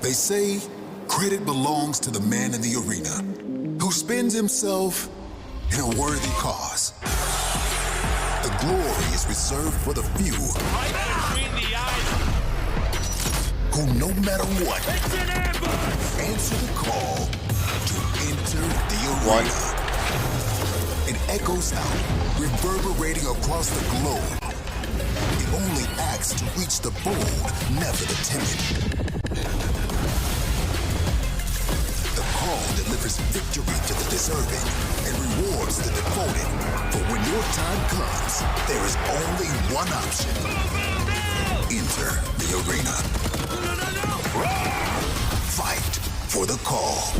They say credit belongs to the man in the arena who spends himself in a worthy cause. The glory is reserved for the few who, no matter what, answer the call to enter the arena. It echoes out, reverberating across the globe. It only acts to reach the bold, never the timid. The call delivers victory to the deserving and rewards the devoted. For when your time comes, there is only one option. Enter the arena. Fight for the call.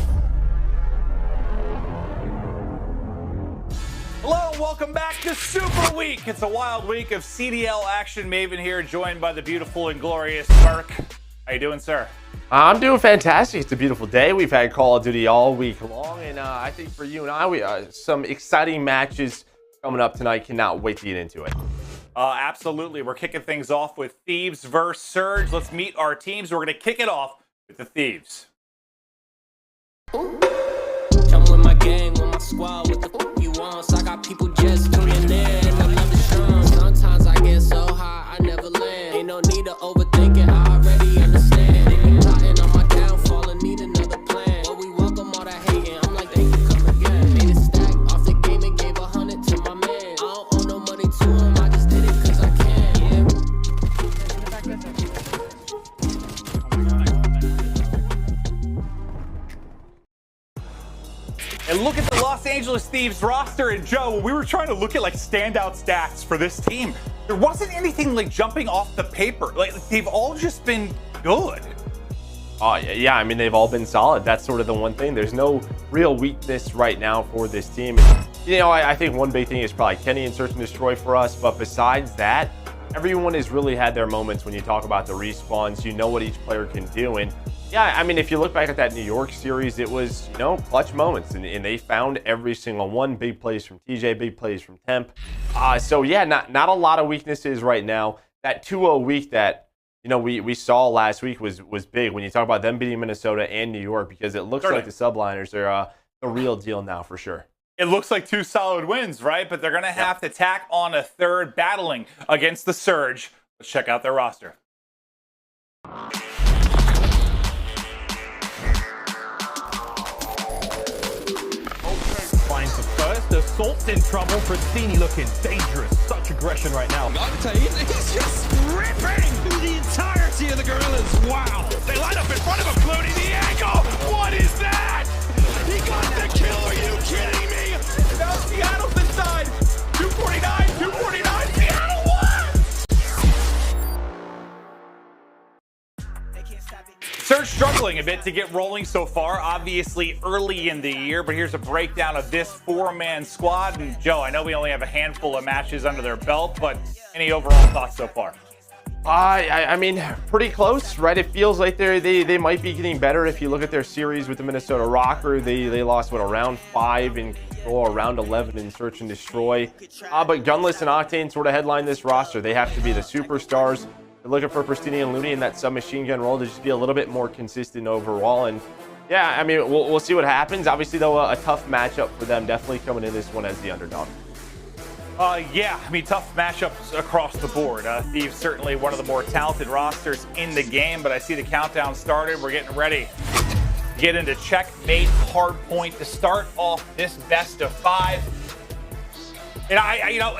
Hello, and welcome back to Super Week. It's a wild week of CDL action. Maven here, joined by the beautiful and glorious Røkkr. How you doing, sir? I'm doing fantastic. It's a beautiful day. We've had Call of Duty all week long, and I think for you and I, we some exciting matches coming up tonight. Cannot wait to get into it. Absolutely. We're kicking things off with Thieves versus Surge. Let's meet our teams. We're going to kick it off with the Thieves. Come with my gang, with my squad, what the fuck you want? So I got people just tuning in, and I love the strong. Sometimes I get so high, I never land. Ain't no need to overthink it, I already understand. They be plotting on my downfall and need another plan. But we welcome all that hating, I'm like, they can come again. Made a stack off the game and gave 100 to my man. I don't owe no money to him, I just did it cause I can, yeah. And look at the Los Angeles Thieves roster. And Joe, we were trying to look at like standout stats for this team. There wasn't anything like jumping off the paper. Like they've all just been good. Oh, yeah. I mean, they've all been solid. That's sort of the one thing. There's no real weakness right now for this team. And, you know, I think one big thing is probably Kenny and Search and Destroy for us. But besides that, everyone has really had their moments when you talk about the respawns. You know what each player can do. And yeah, I mean, if you look back at that New York series, it was, you know, clutch moments. And they found every single one. Big plays from TJ, big plays from Temp. So yeah, not a lot of weaknesses right now. That 2-0 week that, you know, we saw last week was big when you talk about them beating Minnesota and New York, because it looks like the Subliners are the real deal now for sure. It looks like two solid wins, right? But they're going to have to tack on a third, battling against the Surge. Let's check out their roster. Finds the first. Assault's in trouble. Prestinni looking dangerous. Such aggression right now. Octane, he's just ripping through the entirety of the Guerrillas. Wow. They line up in front of him, Loony. The angle. What is that? He got the kill. Are you kidding me? Now Seattle's inside. 249, 249. Seattle won! Surge struggling a bit to get rolling so far, obviously early in the year, but here's a breakdown of this four-man squad. And Joe, I know we only have a handful of matches under their belt, but any overall thoughts so far? I mean, pretty close, right? It feels like they might be getting better. If you look at their series with the Minnesota Røkkr, they lost, what, around 5 in control, around 11 in Search and Destroy. But Gunless and Octane sort of headline this roster. They have to be the superstars. They're looking for Prestinni and Loony in that submachine gun role to just be a little bit more consistent overall. And yeah, I mean, we'll see what happens. Obviously, though, a tough matchup for them, definitely coming in this one as the underdog. Yeah, I mean, tough matchups across the board. Thieves certainly one of the more talented rosters in the game, but I see the countdown started. We're getting ready to get into checkmate hard point to start off this best of 5. And you know,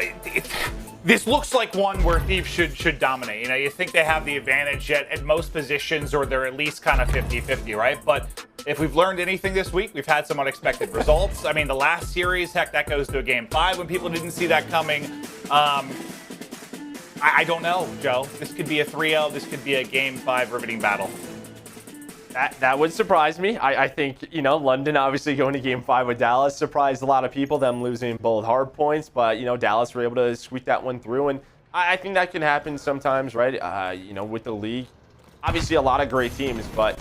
this looks like one where Thieves should dominate. You know, you think they have the advantage at most positions, or they're at least kind of 50-50, right? But if we've learned anything this week, we've had some unexpected results. I mean, the last series, heck, that goes to a game 5 when people didn't see that coming. I don't know, Joe. This could be a 3-0. This could be a game 5 riveting battle. That would surprise me. I think, you know, London obviously going to game 5 with Dallas surprised a lot of people, them losing both hard points, but, you know, Dallas were able to squeak that one through, and I think that can happen sometimes, right? You know, with the league. Obviously a lot of great teams, but,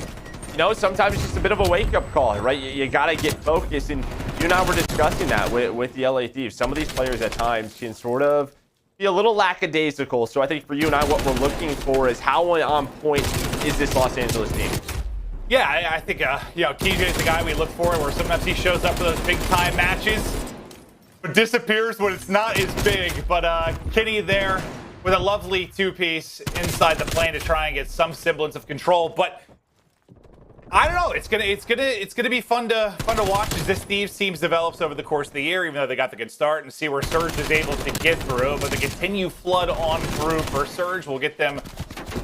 you know, sometimes it's just a bit of a wake-up call, right? You got to get focused, and you and I were discussing that with the LA Thieves. Some of these players at times can sort of be a little lackadaisical, so I think for you and I, what we're looking for is how on point is this Los Angeles team? Yeah, I think you know, TJ's the guy we look for, where sometimes he shows up for those big time matches, but disappears when it's not as big. But Kenny there with a lovely two-piece inside the plane to try and get some semblance of control. But I don't know. It's gonna be fun to watch as this Thieves team develops over the course of the year. Even though they got the good start, and see where Surge is able to get through. But the continued flood on through for Surge will get them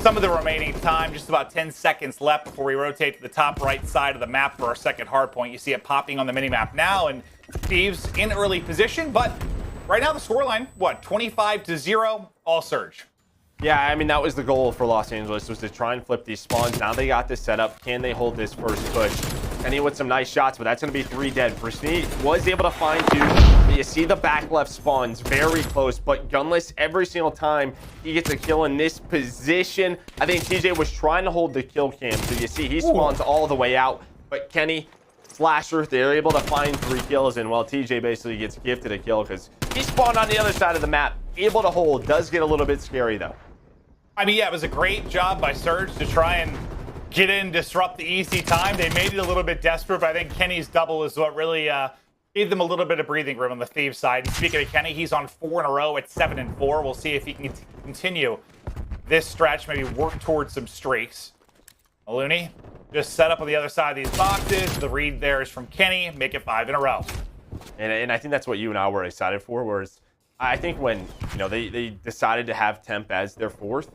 some of the remaining time. Just about 10 seconds left before we rotate to the top right side of the map for our second hard point. You see it popping on the minimap now, and Thieves in early position. But right now the scoreline, what, 25-0, all Surge. Yeah, I mean, that was the goal for Los Angeles, was to try and flip these spawns. Now they got this set up. Can they hold this first push? Kenny with some nice shots, but that's going to be 3 dead. Prestinni was able to find 2. But you see the back left spawns very close, but Gunless, every single time he gets a kill in this position. I think TJ was trying to hold the kill cam, so you see he spawns all the way out. But Kenny, Slasher, they're able to find 3 kills, and well, TJ basically gets gifted a kill because he spawned on the other side of the map. Able to hold. Does get a little bit scary, though. I mean, yeah, it was a great job by Surge to try and get in, disrupt the easy time. They made it a little bit desperate, but I think Kenny's double is what really gave them a little bit of breathing room on the Thieves side. And speaking of Kenny, he's on 4 in a row at 7-4. We'll see if he can continue this stretch, maybe work towards some streaks. Loony just set up on the other side of these boxes. The read there is from Kenny. Make it 5 in a row. And I think that's what you and I were excited for, whereas I think when, you know, they decided to have Temp as their 4th,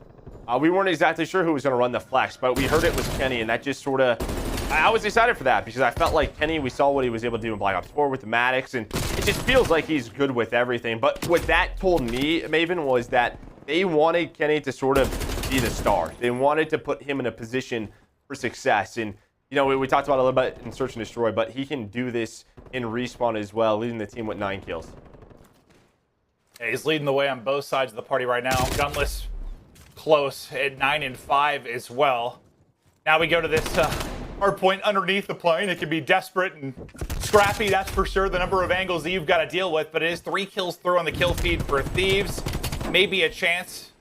we weren't exactly sure who was going to run the flex, but we heard it was Kenny, and that just sort of, I was excited for that because I felt like Kenny, we saw what he was able to do in Black Ops 4 with the Maddox, and it just feels like he's good with everything. But what that told me, Maven, was that they wanted Kenny to sort of be the star. They wanted to put him in a position for success. And, you know, we talked about it a little bit in Search and Destroy, but he can do this in Respawn as well, leading the team with 9 kills. Yeah, he's leading the way on both sides of the party right now. Gunless close at 9-5 as well. Now we go to this hard point underneath the plane. It can be desperate and scrappy, that's for sure, the number of angles that you've got to deal with, but it is 3 kills through on the kill feed for Thieves. Maybe a chance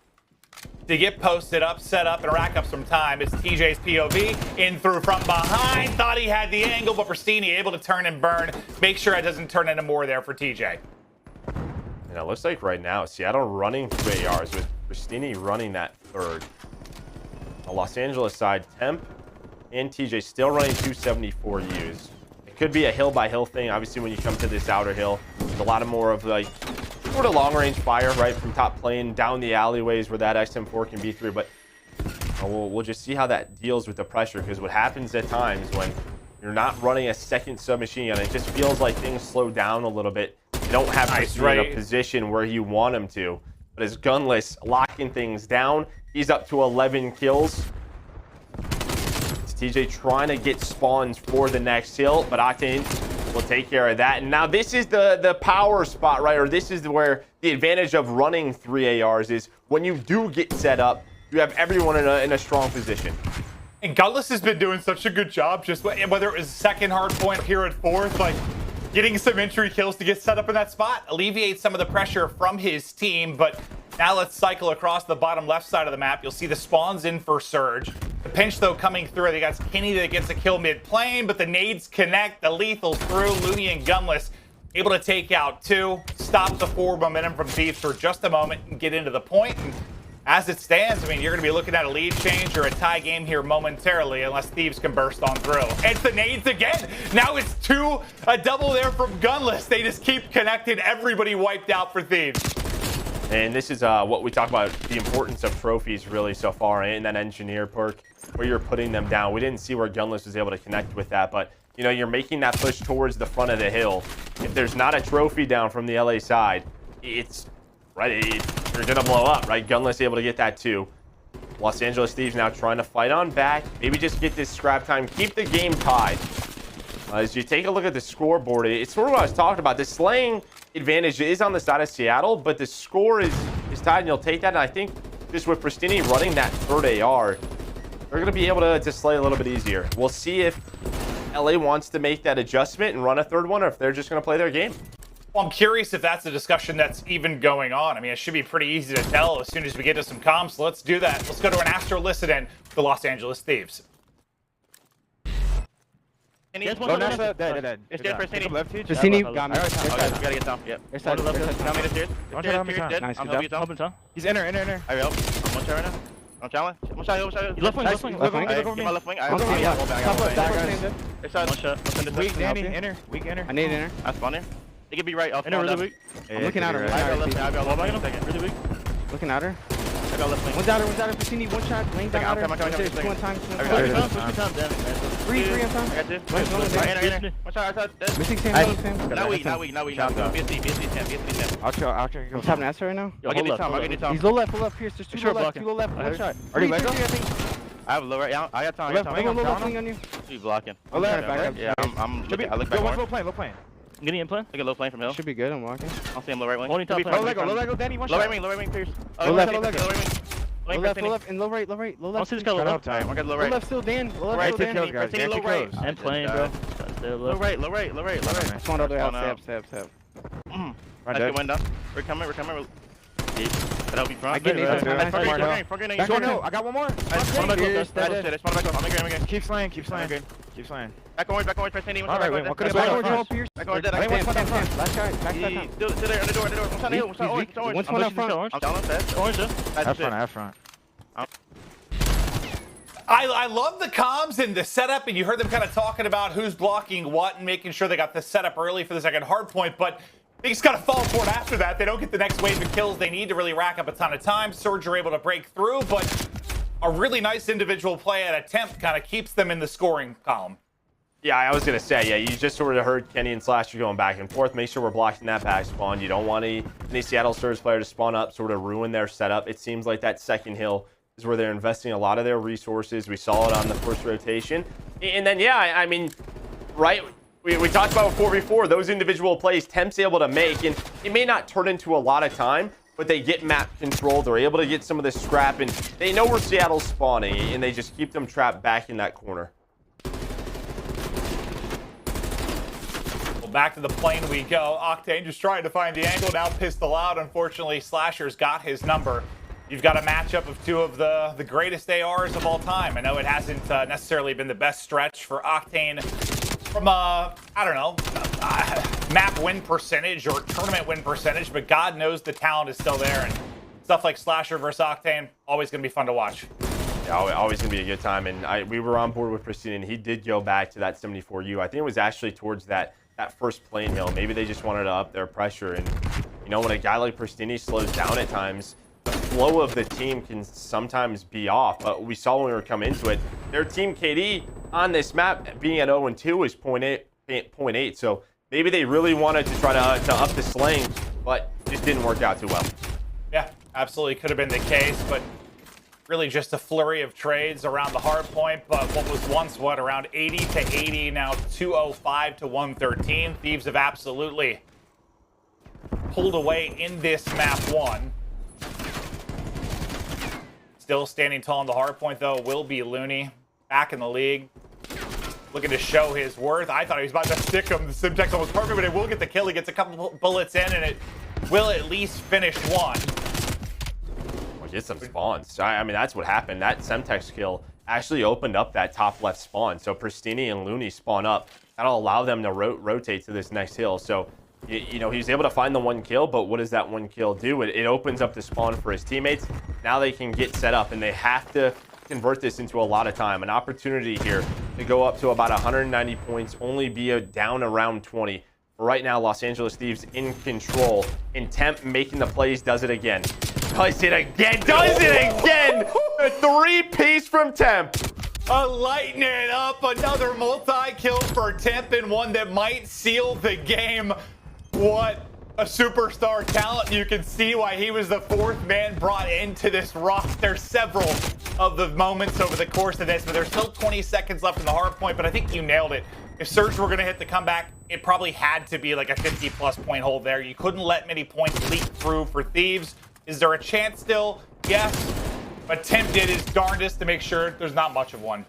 to get posted up, set up, and rack up some time. It's TJ's POV, in through from behind. Thought he had the angle, but Prestinni able to turn and burn. Make sure it doesn't turn into more there for TJ. And it looks like right now, Seattle running 3 ARs with Prestinni running that 3rd. The Los Angeles side, Temp and TJ still running 274Us. It could be a hill-by-hill thing. Obviously, when you come to this outer hill, there's a lot of more of, like, sort of long-range fire, right, from top plane down the alleyways where that XM4 can be through. But we'll just see how that deals with the pressure, because what happens at times when you're not running a second submachine gun, it just feels like things slow down a little bit. You don't have to be in a position where you want him to. But as Gunless locking things down, he's up to 11 kills. It's TJ trying to get spawns for the next hill, but Octane will take care of that. And now this is the power spot, right? Or this is where the advantage of running 3 ARs is when you do get set up, you have everyone in a strong position. And Gunless has been doing such a good job, just whether it was second hard point here at 4th, like getting some entry kills to get set up in that spot, alleviate some of the pressure from his team. But now let's cycle across the bottom left side of the map. You'll see the spawns in for Surge. The pinch, though, coming through. They got Kenny that gets a kill mid-plane, but the nades connect. The lethals through. Loony and Gunless able to take out 2. Stop the forward momentum from Thieves for just a moment and get into the point. And as it stands, I mean, you're going to be looking at a lead change or a tie game here momentarily unless Thieves can burst on through. It's the nades again. Now it's 2, a double there from Gunless. They just keep connected. Everybody wiped out for Thieves. And this is what we talk about, the importance of trophies really so far in that engineer perk where you're putting them down. We didn't see where Gunless was able to connect with that, but you know, you're making that push towards the front of the hill. If there's not a trophy down from the LA side, it's right, you're gonna blow up, right? Gunless able to get that too. Los Angeles Thieves now trying to fight on back, maybe just get this scrap time, keep the game tied. As you take a look at the scoreboard, it's sort of what I was talking about. The slaying advantage is on the side of Seattle, but the score is tied, and you'll take that. And I think just with Prestinni running that 3rd AR, they're going to be able to slay a little bit easier. We'll see if LA wants to make that adjustment and run a 3rd one, or if they're just going to play their game. Well, I'm curious if that's a discussion that's even going on. I mean, it should be pretty easy to tell as soon as we get to some comms. So let's do that. Let's go to an Astro Listen in the Los Angeles Thieves. Go Nessa. Dead. It's dead, Prestinni. Left huge. Prestinni got me. We gotta get down. Yep. Air side. Tell me the stairs. Don't try to help me, Tom. Dead. Nice, I'm good helping you, job. Tom. He's inner. I help. I'm one shot right now. I'm challenge. One shot. Left wing. Get my left wing. I got one shot. Weak, Danny. Inner. Weak inner. I need inner. I spawn here. It could be right. I'll Inner spawn really down. weak. I'm looking at her. I got left wing. I got left wing. Second. Really weak. Looking at her. I got left wing. One's out her. Prestinni, one shot. Laying down at her. I'm coming. Two on time. I got Three on time. time. I got two. One Inner. One shot. Dead. Missing Sam. Not weak. BSC 10. I'll try. I'm tapping Nessa right now. I'll give you Tom. He's low left. Pierce. There's two low left. One shot. Already Three, let go? I think. I have low right. I got time. Low left wing on you. You blocking. I'm trying to back up. Yeah, I'm looking. I look back. Go, low plane. I'm getting in plan. Look at low plane from hill. Should be good. I'm walking. I'll see him low right wing. Low Lego, Danny. One Low shot. right wing, Pierce. Low left. Low wing. Low left, and low right, I'll left. see this guy low left. I got low Low right. left still Dan. Low Right, left still Dan. kills, guys. Low right. I'm playing, bro. Low right. Spawn all the way out. Step. Nice good window. We're coming. That'll be front. I get it. Front. I got one more. I'm again. Keep slaying. Back orange, Prestinni. All right, wait, what could Back have orange, been? Pierce. Back orange, Last shot. Back Still that. there, on the door. One shot on the hill, one shot orange. One shot out front. I'm down on fast. Orange, Have front. I love the comms and the setup, and you heard them kind of talking about who's blocking what and making sure they got the setup early for the second hard point, but they just got to fall for it after that. They don't get the next wave of kills they need to really rack up a ton of time. Surge are able to break through, but a really nice individual play at a Temp kind of keeps them in the scoring column. Yeah, I was going to say, you just sort of heard Kenny and Slasher going back and forth. Make sure we're blocking that back spawn. You don't want any Seattle Surge player to spawn up, sort of ruin their setup. It seems like that second hill is where they're investing a lot of their resources. We saw it on the first rotation. And then, I mean, right, we talked about before, those individual plays Temp's able to make, and it may not turn into a lot of time, but they get map control. They're able to get some of the scrap, and they know where Seattle's spawning, and they just keep them trapped back in that corner. Back to the plane we go. Octane just trying to find the angle, now pistol out. Unfortunately, Slasher's got his number. You've got a matchup of two of the greatest ARs of all time. I know it hasn't necessarily been the best stretch for Octane from I don't know, map win percentage or tournament win percentage, but God knows the talent is still there, and stuff like Slasher versus Octane, always going to be fun to watch. Yeah, always going to be a good time, and we were on board with Prestinni, and he did go back to that 74U. I think it was actually towards that first plane hill. Maybe they just wanted to up their pressure, and you know, when a guy like Prestinni slows down at times, the flow of the team can sometimes be off. But we saw when we were coming into it, their team KD on this map being at 0-2 is 0.8. So maybe they really wanted to try to up the slaying, but just didn't work out too well. Yeah, absolutely could have been the case, but really just a flurry of trades around the hard point. But what was once, around 80 to 80, now 205 to 113. Thieves have absolutely pulled away in this map one. Still standing tall on the hard point, though, will be Loony, back in the league, looking to show his worth. I thought he was about to stick him. The Simtex almost perfect, but it will get the kill. He gets a couple bullets in, and it will at least finish one. Get some spawns. I mean, that's what happened. That Semtex kill actually opened up that top left spawn. So Prestinni and Loony spawn up. That'll allow them to rotate to this next hill. So, you know, he's able to find the one kill, but what does that one kill do? It opens up the spawn for his teammates. Now they can get set up, and they have to convert this into a lot of time. An opportunity here to go up to about 190 points, only be down around 20. Right now, Los Angeles Thieves in control. And Temp making the plays, does it again. Does it again! The three-piece from Temp. Lighten it up. Another multi-kill for Temp, and one that might seal the game. What a superstar talent. You can see why he was the fourth man brought into this roster. Several of the moments over the course of this, but there's still 20 seconds left in the hard point, but I think you nailed it. If Surge were going to hit the comeback, it probably had to be like a 50-plus point hold there. You couldn't let many points leak through for Thieves. Is there a chance still? Yes. But Temp did his darndest to make sure there's not much of one.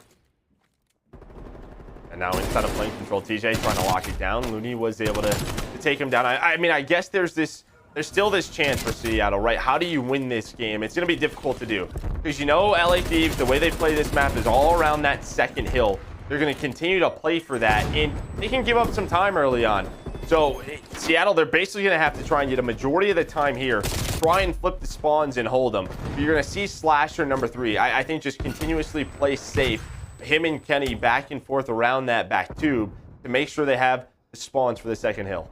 And now inside of plane control, TJ trying to lock it down. Loony was able to take him down. I mean, I guess there's still this chance for Seattle, right? How do you win this game? It's going to be difficult to do. Because you know LA Thieves, the way they play this map is all around that second hill. They're going to continue to play for that, and they can give up some time early on. So Seattle, they're basically going to have to try and get a majority of the time here, try and flip the spawns and hold them. But you're going to see Slasher number 3. I think just continuously play safe. Him and Kenny back and forth around that back tube to make sure they have the spawns for the second hill.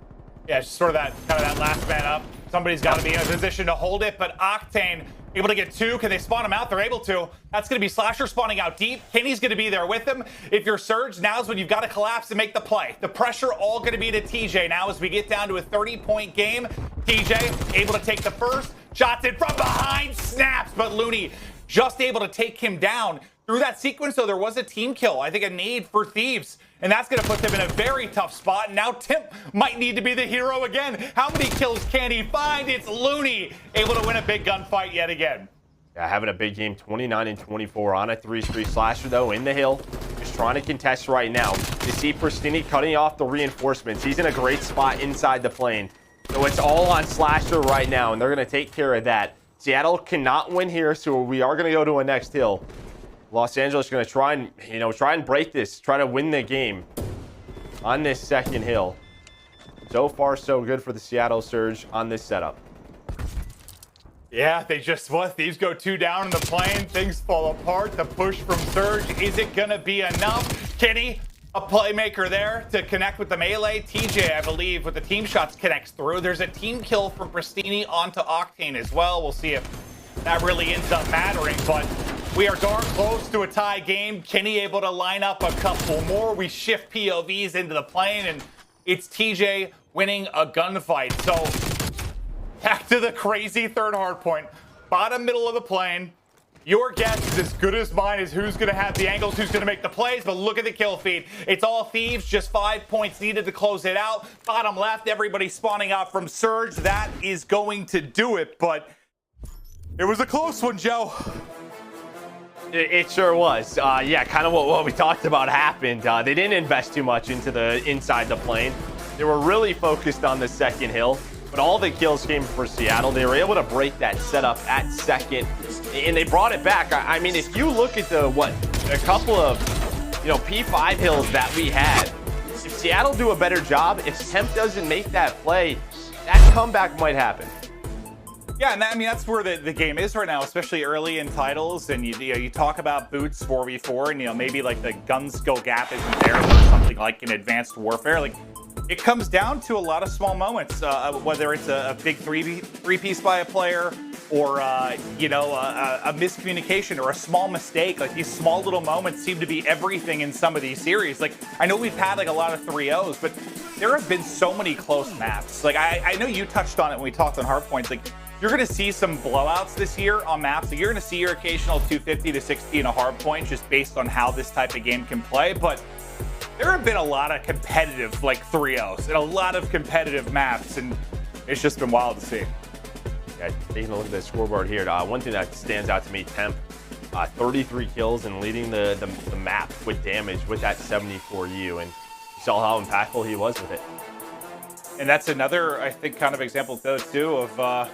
Yeah, just sort of that kind of that last man up. Somebody's got to be in a position to hold it, but Octane able to get 2. Can they spawn him out? They're able to. That's going to be Slasher spawning out deep. Kenny's going to be there with him. If you're Surge, now's when you've got to collapse and make the play. The pressure all going to be to TJ now as we get down to a 30-point game. TJ able to take the first. Shots in from behind, snaps, but Loony just able to take him down. Through that sequence, though, there was a team kill. I think a nade for Thieves. And that's going to put them in a very tough spot. And now Temp might need to be the hero again. How many kills can he find? It's Loony able to win a big gunfight yet again. Yeah, having a big game, 29 and 24 on a 3-3 Slasher, though, in the hill. Just trying to contest right now. You see Prestinni cutting off the reinforcements. He's in a great spot inside the plane. So it's all on Slasher right now, and they're going to take care of that. Seattle cannot win here, so we are going to go to a next hill. Los Angeles is going to try and break this, try to win the game on this second hill. So far, so good for the Seattle Surge on this setup. Yeah, they just, Thieves go 2 down in the plane. Things fall apart. The push from Surge, is it going to be enough? Kenny, a playmaker there to connect with the melee. TJ, I believe, with the team shots connects through. There's a team kill from Prestinni onto Octane as well. We'll see if that really ends up mattering, but we are darn close to a tie game. Kenny able to line up a couple more. We shift POVs into the plane, and it's TJ winning a gunfight. So back to the crazy third hard point. Bottom middle of the plane. Your guess is as good as mine as who's going to have the angles, who's going to make the plays, but look at the kill feed. It's all Thieves, just 5 points needed to close it out. Bottom left, everybody spawning out from Surge. That is going to do it, but it was a close one, Joe. It sure was. Yeah, kind of what we talked about happened. They didn't invest too much into the inside the plane. They were really focused on the second hill, but all the kills came for Seattle. They were able to break that setup at second, and they brought it back. I mean, if you look at a couple of, P5 hills that we had, if Seattle do a better job, if Temp doesn't make that play, that comeback might happen. Yeah, and that's where the game is right now, especially early in titles. And you talk about boots 4v4, and maybe like the gun skill gap isn't there for something like in Advanced Warfare. Like it comes down to a lot of small moments, whether it's a big three-piece by a player or a miscommunication or a small mistake. Like these small little moments seem to be everything in some of these series. Like I know we've had like a lot of 3-0s, but there have been so many close maps. Like I know you touched on it when we talked on Hardpoints. Like you're going to see some blowouts this year on maps. So you're going to see your occasional 250 to 60 in a hardpoint just based on how this type of game can play. But there have been a lot of competitive like 3-0s and a lot of competitive maps, and it's just been wild to see. Yeah, taking a look at the scoreboard here. One thing that stands out to me, Temp, 33 kills and leading the map with damage with that 74U, and you saw how impactful he was with it. And that's another, I think, kind of example though too of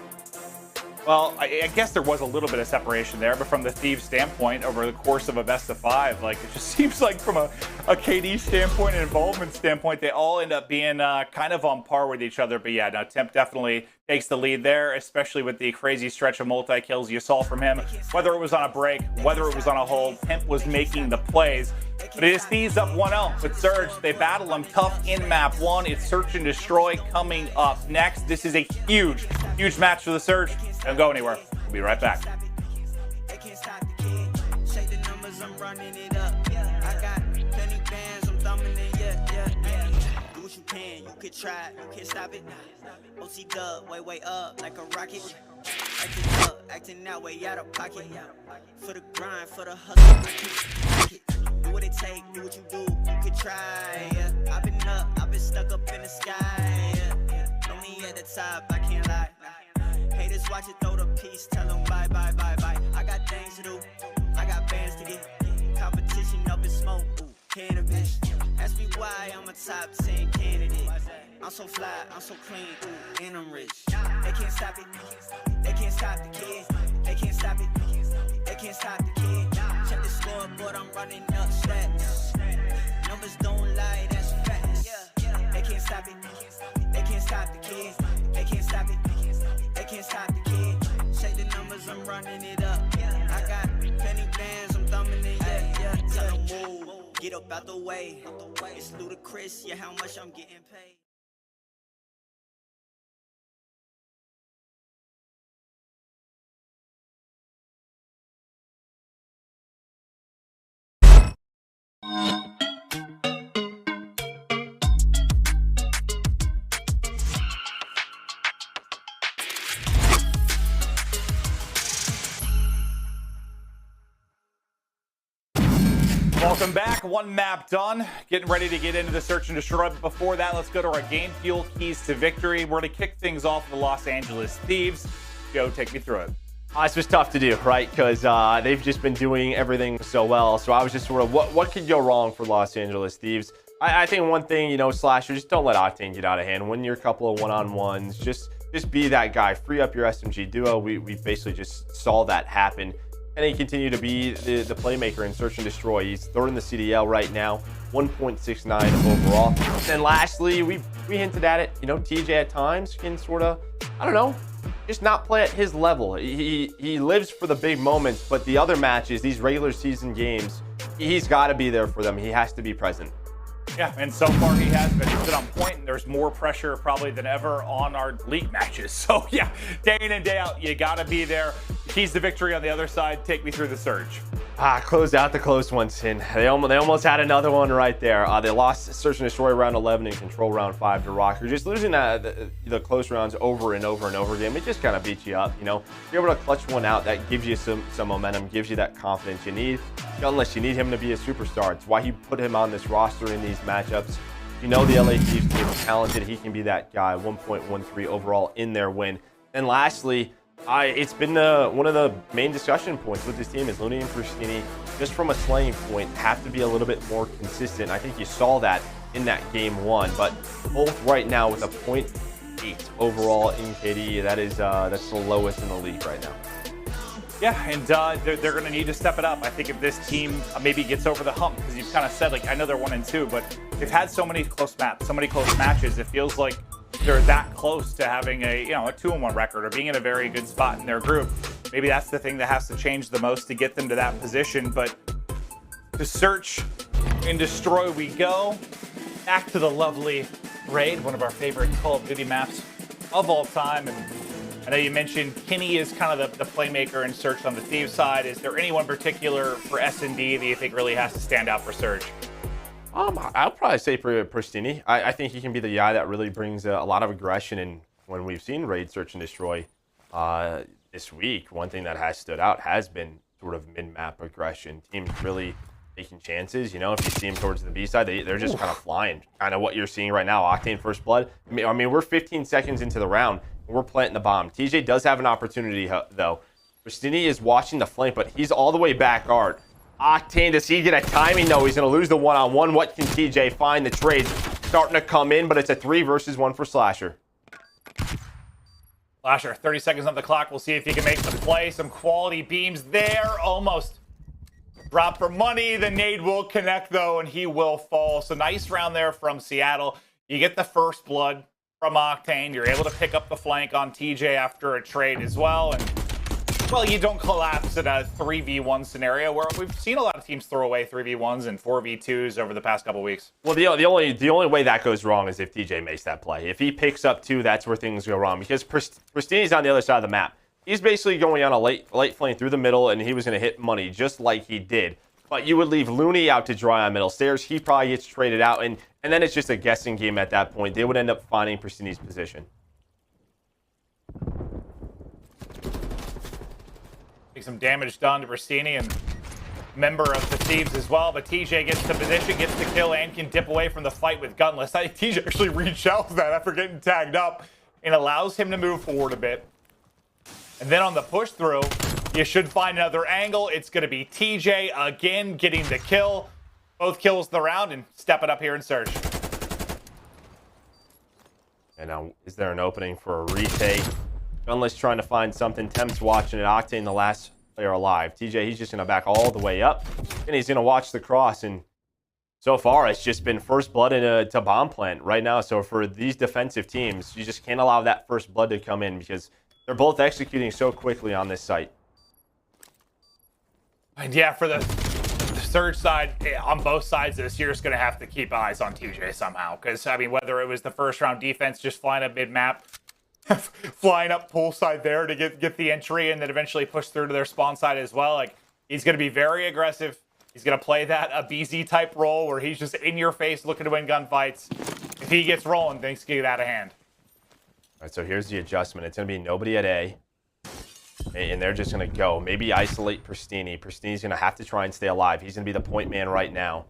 well, I guess there was a little bit of separation there, but from the Thieves standpoint, over the course of a best of 5, like it just seems like from a KD standpoint and involvement standpoint, they all end up being kind of on par with each other. But yeah, now Temp definitely takes the lead there, especially with the crazy stretch of multi-kills you saw from him. Whether it was on a break, whether it was on a hold, Temp was making the plays. But it is Thieves up 1-0 with Surge. They battle them tough in map 1. It's Search and Destroy coming up next. This is a huge match for the Surge. Don't go anywhere. We'll be right back. You could try, you can't stop it. OC dub, way up like a rocket. Acting up, acting that way out of pocket. For the grind, for the hustle. Do what it take, do what you do. You could try. I've been up, I've been stuck up in the sky. Only at the top, I can't lie. Haters watch it, throw the piece, tell them bye. I got things to do, I got bands to get. Competition up in smoke, cannabis. Ask me why I'm a top 10 candidate. I'm so fly, I'm so clean, and I'm rich. They can't stop it, they can't stop the kid. They can't stop it, they can't stop the kid. Check the scoreboard, I'm running up stats. Numbers don't lie, that's facts. They can't stop it. They can't stop the kids. They can't stop it. They can't stop the kid. Check the numbers, I'm running it up. I got penny bands, I'm thumbing it. Yeah. Tell them move, get up out the way. It's ludicrous, yeah, how much I'm getting paid. Welcome back. One map done. Getting ready to get into the search and destroy. But before that, let's go to our game fuel keys to victory. We're going to kick things off with the Los Angeles Thieves. Joe, take me through it. This was tough to do, right? Because they've just been doing everything so well. So I was just sort of, what could go wrong for Los Angeles Thieves? I think one thing, you know, Slasher, just don't let Octane get out of hand. Win your couple of one-on-ones. Just be that guy. Free up your SMG duo. We basically just saw that happen. And he continued to be the playmaker in search and destroy. He's third in the CDL right now, 1.69 overall. And lastly, we hinted at it. You know, TJ at times can sort of, I don't know, just not play at his level. He lives for the big moments, but the other matches, these regular season games, he's got to be there for them. He has to be present. Yeah, and so far he has been. He's been on point, and there's more pressure probably than ever on our league matches. So yeah, day in and day out, you gotta be there. Keys to victory on the other side. Take me through the surge. Closed out the close ones, and they almost had another one right there. They lost search and destroy round 11 and control round 5 to Røkkr. Just losing the close rounds over and over and over again, it just kind of beats you up. You know, if you're able to clutch one out, that gives you some momentum, gives you that confidence you need. Gunless, you need him to be a superstar. It's why you put him on this roster in these matchups. You know the LA Thieves team is talented. He can be that guy. 1.13 overall in their win. And lastly, it's been one of the main discussion points with this team is Loony and Prestinni, just from a slaying point, have to be a little bit more consistent. I think you saw that in that game 1, but both right now with a 0.8 overall in KD, that's the lowest in the league right now. Yeah, and they're going to need to step it up. I think if this team maybe gets over the hump, because you've kind of said, like, I know they're 1-2, but they've had so many close maps, so many close matches, it feels like they're that close to having a 2-1 record or being in a very good spot in their group. Maybe that's the thing that has to change the most to get them to that position. But to search and destroy we go. Back to the lovely Raid, one of our favorite Call of Duty maps of all time. And I know you mentioned Kenny is kind of the playmaker in search on the Thieves side. Is there anyone particular for S&D that you think really has to stand out for search? I'll probably say for Prestinni. I think he can be the guy that really brings a lot of aggression. And when we've seen Raid search and destroy this week, one thing that has stood out has been sort of mid-map aggression. Teams really taking chances. You know, if you see them towards the B side, they're just kind of flying. Kind of what you're seeing right now, Octane first blood. I mean, we're 15 seconds into the round, and we're planting the bomb. TJ does have an opportunity, though. Prestinni is watching the flank, but he's all the way back guard. Octane, does he get a timing? No, he's going to lose the one-on-one. What can TJ find? The trades starting to come in, but it's a 3 versus 1 for Slasher. Slasher, 30 seconds on the clock. We'll see if he can make the play. Some quality beams there. Almost drop for money. The nade will connect, though, and he will fall. So nice round there from Seattle. You get the first blood from Octane. You're able to pick up the flank on TJ after a trade as well. And well, you don't collapse in a 3v1 scenario where we've seen a lot of teams throw away 3v1s and 4v2s over the past couple weeks. Well, the only way that goes wrong is if TJ makes that play. If he picks up 2, that's where things go wrong, because Prestinni's on the other side of the map. He's basically going on a late flank through the middle, and he was going to hit money just like he did. But you would leave Loony out to dry on middle stairs. He probably gets traded out, and then it's just a guessing game at that point. They would end up finding Prestinni's position. Some damage done to Prestinni and member of the Thieves as well, but TJ gets the position, gets the kill, and can dip away from the fight with Gunless. I think TJ actually reshells that after getting tagged up and allows him to move forward a bit. And then on the push through, you should find another angle. It's going to be TJ again getting the kill. Both kills the round and step it up here and search. And now, is there an opening for a retake? Gunless trying to find something. Temp's watching it. Octane, the last player alive. TJ, he's just going to back all the way up. And he's going to watch the cross. And so far, it's just been first blood to bomb plant right now. So for these defensive teams, you just can't allow that first blood to come in because they're both executing so quickly on this site. And yeah, for the Surge side, on both sides of this, you're just going to have to keep eyes on TJ somehow. Because, I mean, whether it was the first round defense just flying up mid-map, flying up poolside there to get the entry and then eventually push through to their spawn side as well, like, he's going to be very aggressive. He's going to play that aBeZy type role where he's just in your face looking to win gunfights. If he gets rolling, things get out of hand. All right, so here's the adjustment. It's going to be nobody at A. And they're just going to go. Maybe isolate Prestinni. Prestinni's going to have to try and stay alive. He's going to be the point man right now.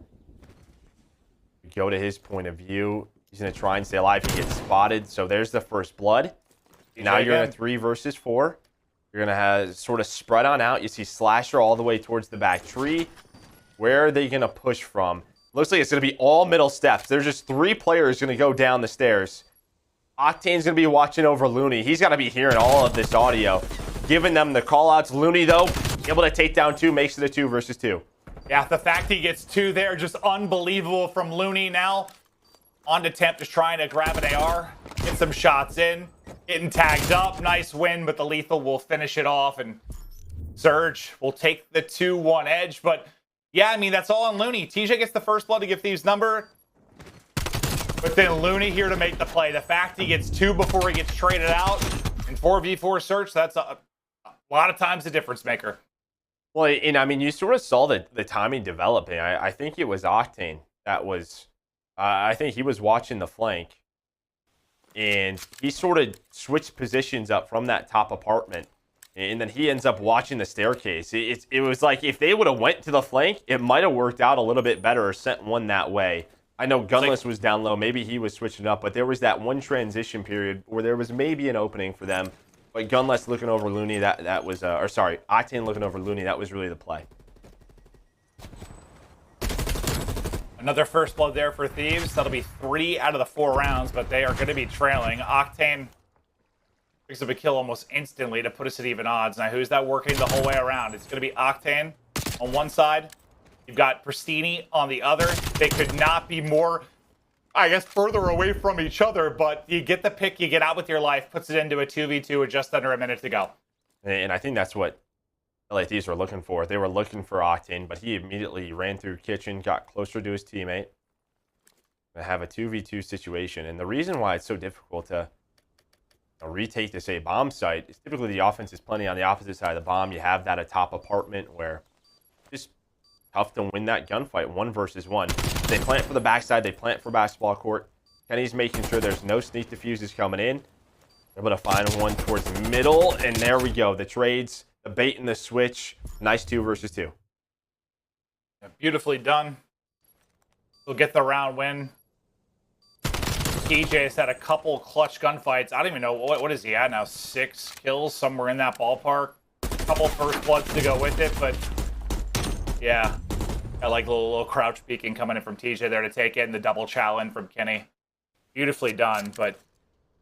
Go to his point of view. He's going to try and stay alive. He gets spotted. So there's the first blood. Now you're in a 3 versus 4. You're going to have sort of spread on out. You see Slasher all the way towards the back tree. Where are they going to push from? Looks like it's going to be all middle steps. There's just 3 players going to go down the stairs. Octane's going to be watching over Loony. He's got to be hearing all of this audio. Giving them the call-outs. Loony, though, able to take down 2, makes it a 2 versus 2. Yeah, the fact he gets 2 there, just unbelievable from Loony now. On to Temp, just trying to grab an AR. Get some shots in. Getting tagged up. Nice win, but the lethal will finish it off. And Surge will take the 2-1 edge. But, yeah, I mean, that's all on Loony. TJ gets the first blood to give Thieves number. But then Loony here to make the play. The fact he gets 2 before he gets traded out in 4v4 search, that's a lot of times a difference maker. Well, and I mean, you sort of saw the timing developing. I think it was Octane that was, I think he was watching the flank. And he sort of switched positions up from that top apartment. And then he ends up watching the staircase. It was like if they would have went to the flank, it might have worked out a little bit better or sent one that way. I know Gunless was down low. Maybe he was switching up, but there was that one transition period where there was maybe an opening for them. But Gunless looking over Loony, that was, or sorry, Octane looking over Loony, that was really the play. Another first blood there for Thieves. That'll be 3 out of the 4 rounds, but they are going to be trailing. Octane picks up a kill almost instantly to put us at even odds. Now, who's that working the whole way around? It's going to be Octane on one side. You've got Prestinni on the other. They could not be more, I guess, further away from each other, but you get the pick, you get out with your life, puts it into a 2v2 with just under a minute to go. And I think that's what LA Thieves were looking for. They were looking for Octane, but he immediately ran through kitchen, got closer to his teammate, and have a 2v2 situation. And the reason why it's so difficult to retake this A bomb site is typically the offense is plenty on the opposite side of the bomb. You have that atop apartment where just tough to win that gunfight 1 versus 1. They plant for the backside. They plant for basketball court. Kenny's making sure there's no sneak diffuses coming in. Able to find one towards the middle. And there we go. The trades, the bait and the switch. Nice 2 versus 2. Beautifully done. We'll get the round win. TJ has had a couple clutch gunfights. I don't even know, what is he at now? 6 kills, somewhere in that ballpark. A couple first bloods to go with it, but yeah. I like a little crouch peeking coming in from TJ there to take it, and the double challenge from Kenny. Beautifully done, but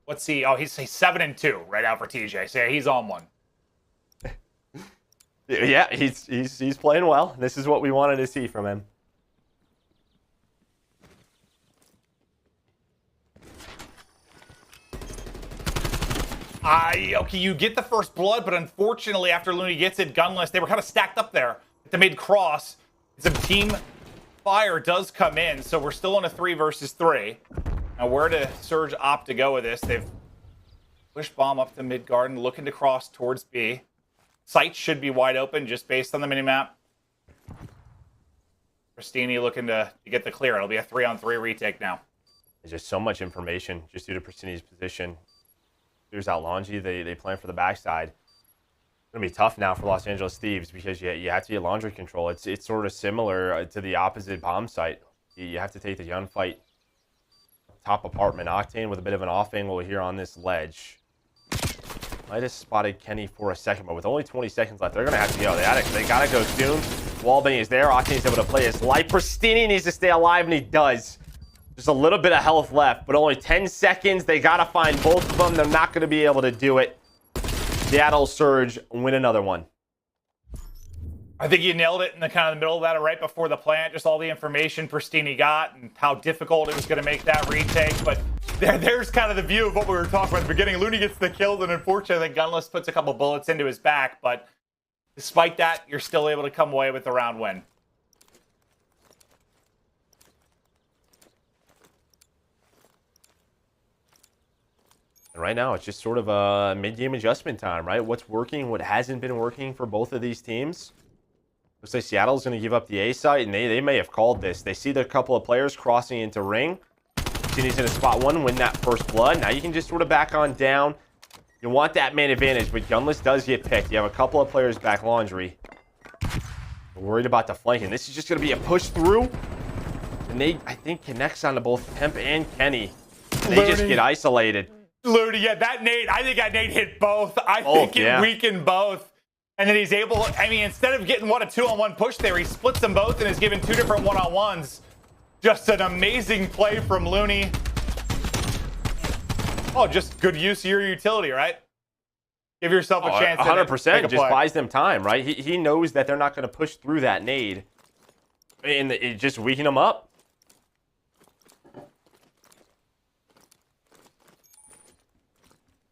what's he? Oh, he's 7-2 right out for TJ. So yeah, he's on one. Yeah, he's playing well. This is what we wanted to see from him. Okay, you get the first blood, but unfortunately, after Loony gets it, Gunless, they were kind of stacked up there at the mid-cross. Some team fire does come in, so we're still on a 3 versus 3. Now, where do Surge opt to go with this? They've pushed bomb up to mid-garden, looking to cross towards B. Sight should be wide open, just based on the minimap. Prestinni looking to get the clear. It'll be a 3-on-3 retake now. There's just so much information just due to Prestinni's position. Here's Outlaundry. They plan for the backside. It's going to be tough now for Los Angeles Thieves because you have to get laundry control. It's sort of similar to the opposite bomb site. You have to take the gunfight. Top apartment. Octane with a bit of an off angle here on this ledge. Might have spotted Kenny for a second, but with only 20 seconds left, they're going to have to go. They got to go soon. Wallbang is there. Octane's able to play his life. Prestinni needs to stay alive, and he does. Just a little bit of health left, but only 10 seconds. They got to find both of them. They're not going to be able to do it. Seattle Surge win another one. I think you nailed it in the kind of the middle of that, or right before the plant. Just all the information Prestinni got and how difficult it was going to make that retake. But there's kind of the view of what we were talking about at the beginning. Loony gets the kill, and unfortunately, Gunless puts a couple bullets into his back. But despite that, you're still able to come away with the round win. And right now, it's just sort of a mid-game adjustment time, right? What's working, what hasn't been working for both of these teams. Looks like Seattle's going to give up the A site, and they may have called this. They see the couple of players crossing into ring. Prestinni's in a spot one, win that first blood. Now you can just sort of back on down. You want that man advantage, but Gunless does get picked. You have a couple of players back laundry. We're worried about the flanking. This is just going to be a push through. And they, I think, connects onto both Temp and Kenny. They just get isolated. Loony, yeah, that nade, I think that nade hit both. I think it weakened both. And then he's able, I mean, instead of getting, what, a 2-on-1 push there, he splits them both and is given 2 different 1-on-1s. Just an amazing play from Loony. Oh, just good use of your utility, right? Give yourself a chance. 100%. Just buys them time, right? He knows that they're not going to push through that nade. And it just weaken them up.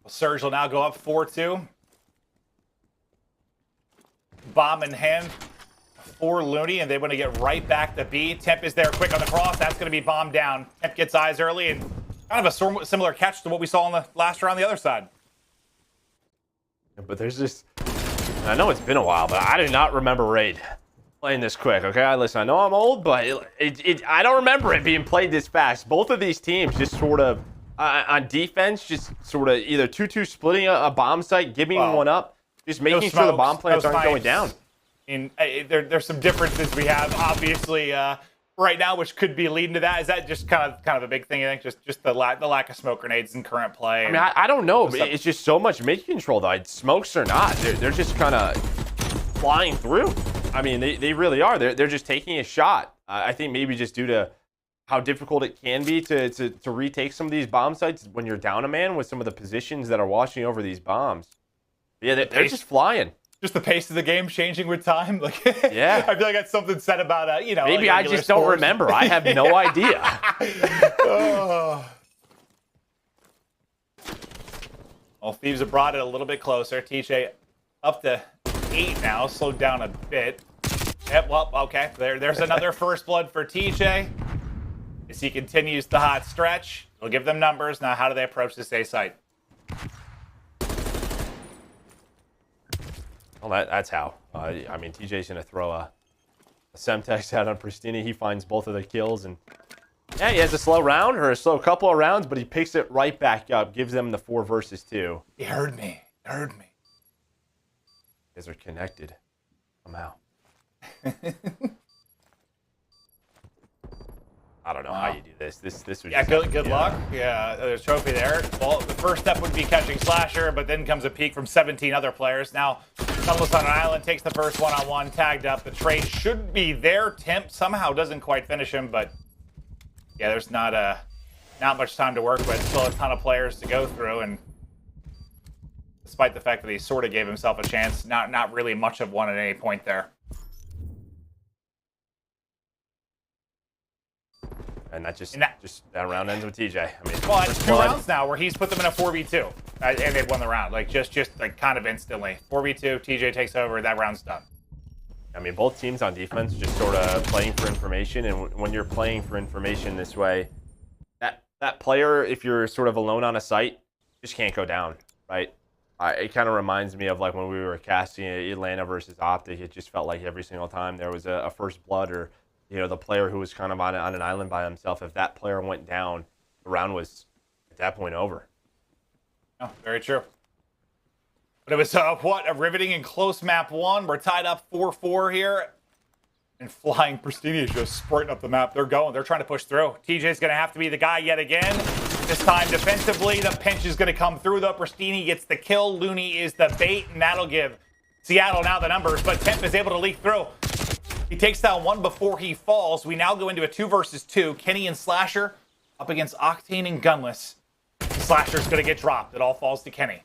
Surge will now go up 4-2. Bomb in hand for Loony, and they want to get right back to B. Temp is there quick on the cross. That's going to be bombed down. Temp gets eyes early, and kind of a similar catch to what we saw in the last round on the other side. But there's just, I know it's been a while, but I do not remember Raid playing this quick, okay? Listen, I know I'm old, but I don't remember it being played this fast. Both of these teams just sort of, on defense, just sort of either 2-2 splitting a bomb site, giving one up, just making sure the bomb plants aren't going down. And there's some differences we have, obviously, right now, which could be leading to that. Is that just kind of a big thing? I think just the lack of smoke grenades in current play. I mean, I don't know, but it's just so much mid control though. Smokes or not, they're just kind of flying through. I mean, they really are. They're just taking a shot. I think maybe just due to how difficult it can be to retake some of these bomb sites when you're down a man with some of the positions that are washing over these bombs. Yeah, they're just flying. Just the pace of the game changing with time. Like, yeah, I feel like that's something said about maybe I just don't remember. I have no idea. Well, Thieves have brought it a little bit closer. TJ up to 8 now, slowed down a bit. Yep. Well, okay. There's another first blood for TJ as he continues the hot stretch. We'll give them numbers now. How do they approach this A site? Well, that's how. I mean, TJ's going to throw a Semtex out on Prestinni. He finds both of the kills. And yeah, he has a slow round or a slow couple of rounds, but he picks it right back up, gives them the 4 versus 2. He heard me. He heard me. You guys are connected. Somehow. I don't know how you do this. This was yeah, good luck. Yeah, there's a trophy there. Well, the first step would be catching Slasher, but then comes a peek from 17 other players. Now, Gunless on an island takes the first 1-on-1, tagged up. The trade should be there. Temp somehow doesn't quite finish him, but yeah, there's not much time to work with. Still a ton of players to go through, and despite the fact that he sort of gave himself a chance, not really much of one at any point there. And that that round ends with TJ. I mean, well, it's 2 rounds now where he's put them in a 4v2, and they've won the round. Like just like kind of instantly. 4v2, TJ takes over. That round's done. I mean, both teams on defense just sort of playing for information, and when you're playing for information this way, that player, if you're sort of alone on a site, just can't go down, right? It kind of reminds me of like when we were casting Atlanta versus OpTic. It just felt like every single time there was a first blood or the player who was kind of on an island by himself, if that player went down, the round was at that point over. Oh, very true. But it was, a riveting and close map 1. We're tied up 4-4 here. And flying Prestinni is just sprinting up the map. They're going. They're trying to push through. TJ's going to have to be the guy yet again. This time defensively, the pinch is going to come through, though. Prestinni gets the kill. Loony is the bait, and that'll give Seattle now the numbers. But Temp is able to leak through. He takes down 1 before he falls. We now go into a 2 versus 2. Kenny and Slasher up against Octane and Gunless. Slasher's going to get dropped. It all falls to Kenny.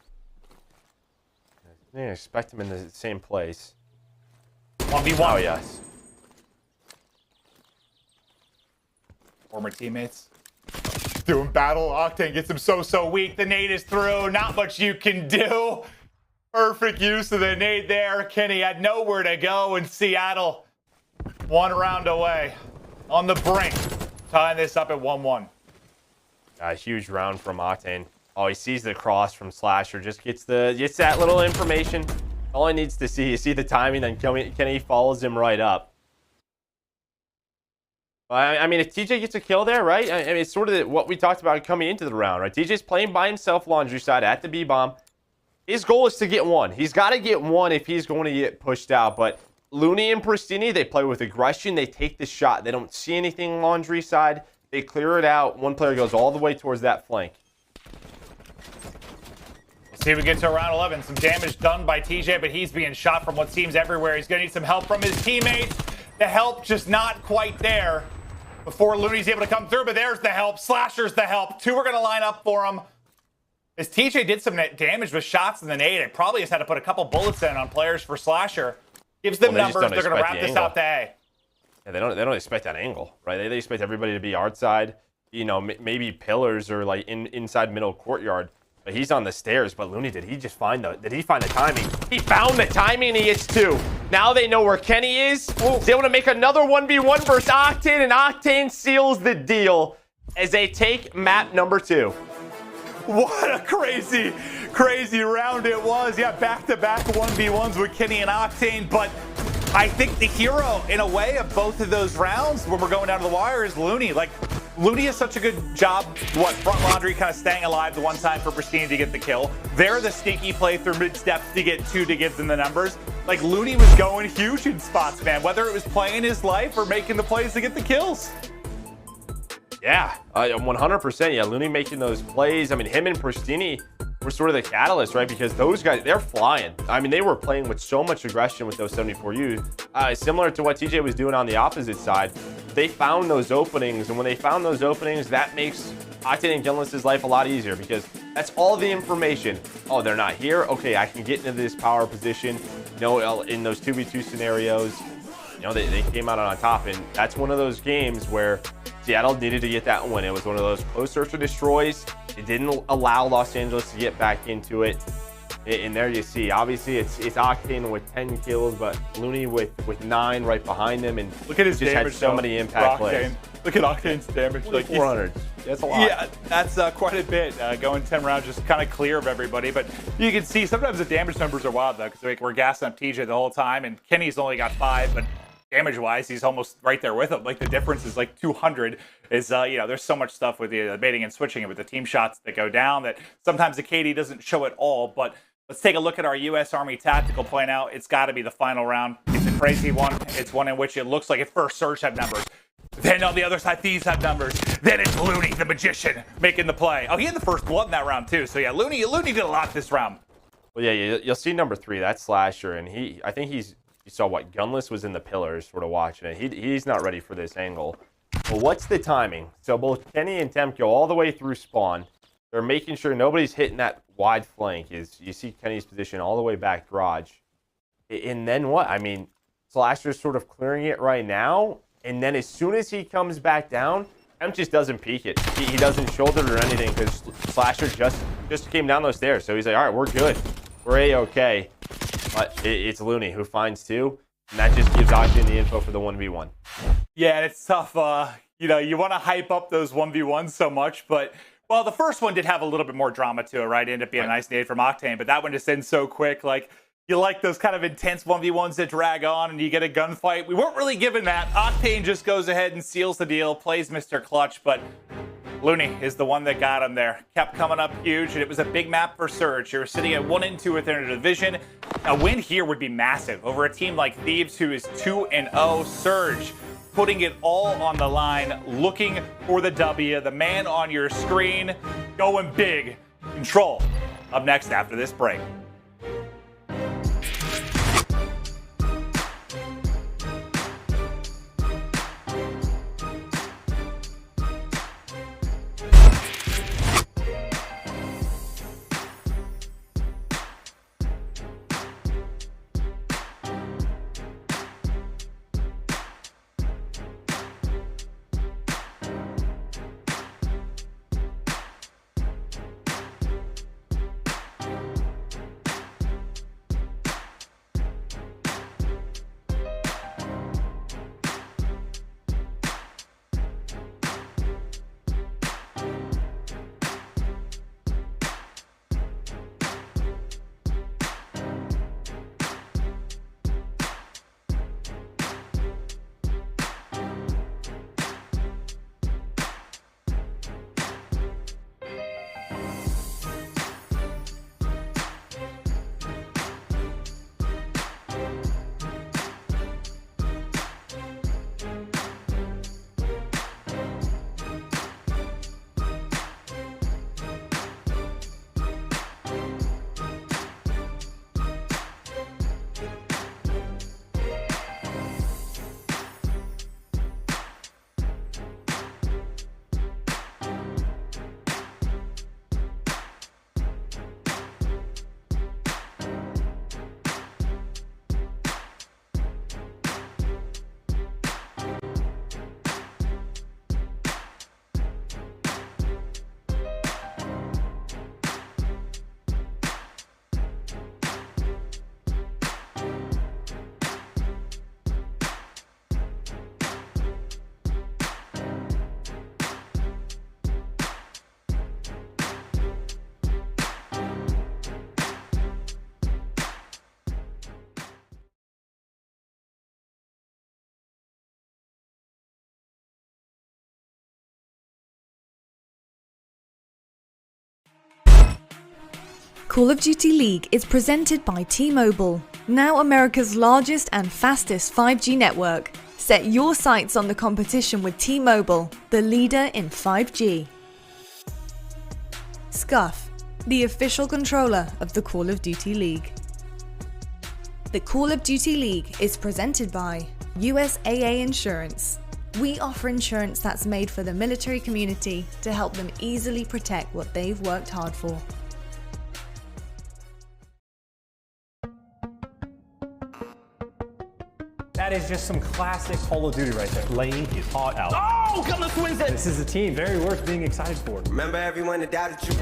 I didn't expect him in the same place. 1v1. Oh, yes. Former teammates. Doing battle. Octane gets him so weak. The nade is through. Not much you can do. Perfect use of the nade there. Kenny had nowhere to go in Seattle. 1 round away. On the brink. Tying this up at 1-1. A huge round from Octane. Oh, he sees the cross from Slasher. Just gets that little information. All he needs to see. You see the timing, then Kenny follows him right up. I mean, if TJ gets a kill there, right? I mean, it's sort of what we talked about coming into the round, right? TJ's playing by himself, laundry side at the B-bomb. His goal is to get 1. He's got to get 1 if he's going to get pushed out. But Loony and Prestinni, they play with aggression. They take the shot. They don't see anything laundry side. They clear it out. One player goes all the way towards that flank. We'll see if we get to round 11. Some damage done by TJ, but he's being shot from what seems everywhere. He's going to need some help from his teammates. The help just not quite there before Looney's able to come through, but there's the help. Slasher's the help. 2 are going to line up for him. As TJ did some damage with shots in the nade, it probably has had to put a couple bullets in on players for Slasher. Gives them numbers. They're going to wrap this out to A. Yeah, they don't expect that angle, right? They expect everybody to be outside, you know, maybe pillars or like inside middle courtyard. But he's on the stairs. But Loony, did he find the timing? He found the timing and he hits 2. Now they know where Kenny is. He's able to make another 1v1 versus Octane, and Octane seals the deal as they take map number 2. What a crazy round it was. Yeah, back-to-back 1v1s with Kenny and Octane. But I think the hero, in a way, of both of those rounds when we're going down to the wire is Loony. Like, Loony has such a good job, front laundry kind of staying alive the one time for Prestinni to get the kill. They're the sneaky play through mid-steps to get 2 to give them the numbers. Like, Loony was going huge in spots, man, whether it was playing his life or making the plays to get the kills. Yeah, 100%. Yeah, Loony making those plays. I mean, him and Prestinni were sort of the catalyst, right? Because those guys, they're flying. I mean, they were playing with so much aggression with those 74Us. Similar to what TJ was doing on the opposite side. They found those openings, and when they found those openings, that makes Octane and Gunless's life a lot easier because that's all the information. Oh, they're not here? Okay, I can get into this power position. You know, in those 2v2 scenarios, you know, they came out on top, and that's one of those games where Seattle needed to get that win. It was one of those close search and destroys. It didn't allow Los Angeles to get back into it. And there you see, obviously it's Octane with 10 kills, but Loony with 9 right behind him, and look at his just damage, had so many impact plays. Look at Octane's damage. Like 400. That's a lot. Yeah, that's quite a bit. Going 10 rounds, just kind of clear of everybody. But you can see sometimes the damage numbers are wild though, because like, we're gassing up TJ the whole time, and Kenny's only got 5, but damage-wise, he's almost right there with him. Like, the difference is like 200. Is you know, there's so much stuff with the baiting and switching and with the team shots that go down that sometimes the KD doesn't show it all. But let's take a look at our U.S. Army tactical point out. It's got to be the final round. It's a crazy one. It's one in which it looks like at first Surge had numbers. Then on the other side, Thieves had numbers. Then it's Loony, the magician, making the play. Oh, he had the first blood in that round too. So yeah, Loony did a lot this round. Well, yeah, you'll see number 3. That's Slasher, and I think you saw what Gunless was in the pillars, sort of watching it. He's not ready for this angle. But what's the timing? So both Kenny and Temp go all the way through spawn. They're making sure nobody's hitting that wide flank. You see Kenny's position all the way back garage. And then what? I mean, Slasher's sort of clearing it right now. And then as soon as he comes back down, Temp just doesn't peek it. He doesn't shoulder it or anything because Slasher just came down those stairs. So he's like, all right, we're good. We're A-okay. But it's Loony who finds 2. And that just gives Octane the info for the 1v1. Yeah, and it's tough. You know, you want to hype up those 1v1s so much, but, well, the first one did have a little bit more drama to it, right? It ended up being a nice nade from Octane, but that one just ends so quick. Like, you like those kind of intense 1v1s that drag on and you get a gunfight. We weren't really given that. Octane just goes ahead and seals the deal, plays Mr. Clutch, but Loony is the one that got him there. Kept coming up huge, and it was a big map for Surge. You're sitting at 1-2 within a division. A win here would be massive over a team like Thieves, who is 2-0. Surge putting it all on the line, looking for the W. The man on your screen going big. Control up next after this break. Call of Duty League is presented by T-Mobile, now America's largest and fastest 5G network. Set your sights on the competition with T-Mobile, the leader in 5G. Scuff, the official controller of the Call of Duty League. The Call of Duty League is presented by USAA Insurance. We offer insurance that's made for the military community to help them easily protect what they've worked hard for. That is just some classic Call of Duty right there. Laying his heart out. Oh, Gunless wins it! This is a team very worth being excited for. Remember everyone that doubted you.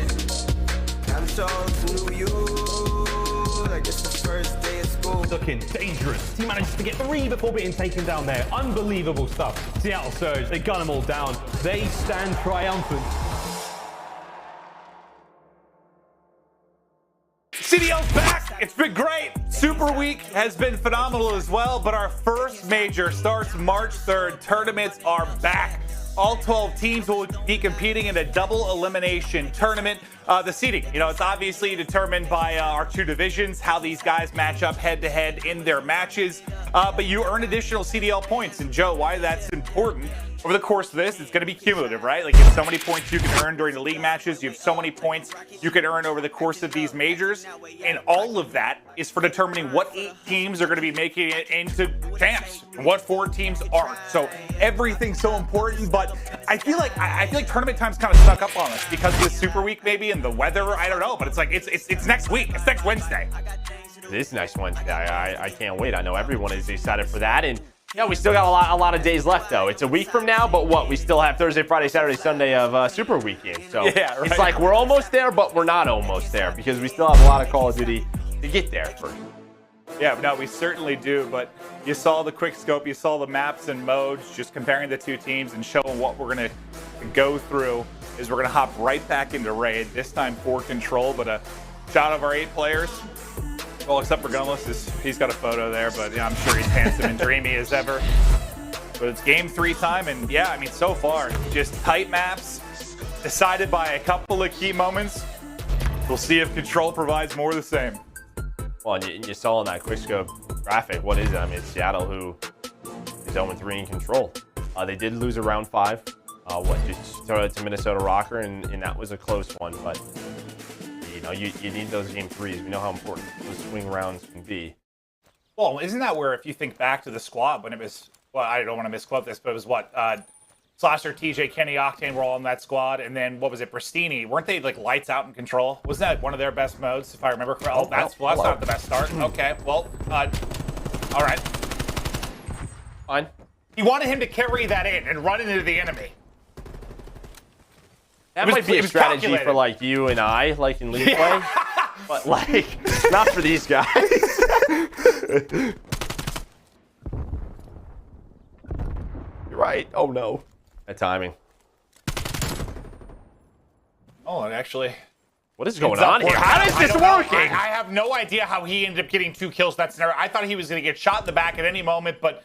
I'm so to you. Like this is first day of school. Looking dangerous. He manages to get 3 before being taken down there. Unbelievable stuff. Seattle Surge, they gun them all down. They stand triumphant. CDL's back. It's been great. Super Week has been phenomenal as well, but our first major starts March 3rd. Tournaments are back. All 12 teams will be competing in a double elimination tournament. The seeding, it's obviously determined by our 2 divisions, how these guys match up head-to-head in their matches. But you earn additional CDL points. And Joe, why that's important? Over the course of this, it's going to be cumulative, right? Like, you have so many points you can earn during the league matches. You have so many points you can earn over the course of these majors. And all of that is for determining what 8 teams are going to be making it into champs and what 4 teams aren't. So everything's so important, but I feel like tournament time's kind of snuck up on us because of the Super Week maybe and the weather. I don't know, but it's like it's next week. It's next Wednesday. It is next Wednesday. I can't wait. I know everyone is excited for that. And yeah, we still got a lot of days left, though. It's a week from now, but what? We still have Thursday, Friday, Saturday, Sunday of Super Weekend. So yeah, right. It's like we're almost there, but we're not almost there because we still have a lot of Call of Duty to get there first. Yeah, no, we certainly do. But you saw the quick scope, you saw the maps and modes, just comparing the 2 teams and showing what we're going to go through is we're going to hop right back into Raid, this time for Control, but a shot of our 8 players. Well, except for Gunless, he's got a photo there, but yeah, I'm sure he's handsome and dreamy as ever. But it's game 3 time, and yeah, I mean, so far, just tight maps, decided by a couple of key moments. We'll see if Control provides more of the same. Well, and you saw in that quickscope graphic, what is it? I mean, it's Seattle who is 0-3 in Control. They did lose a round 5, just to Minnesota Røkkr, and that was a close one, but you need those game 3s. We know how important those swing rounds can be. Well, isn't that where, if you think back to the squad when it was, well, I don't want to misquote this, but it was what, Slasher, TJ, Kenny, Octane were all in that squad, and then what was it, Prestinni? Weren't they like lights out in Control? Wasn't that one of their best modes, if I remember correctly? Oh, that's not the best start. Okay, well, all right. Fine. He wanted him to carry that in and run into the enemy. That might be a strategy for like you and I, like in league play, but like not for these guys. You're right. Oh no. That timing. Oh, and actually, what is going on here? How is this working? I have no idea how he ended up getting 2 kills that scenario. I thought he was going to get shot in the back at any moment, but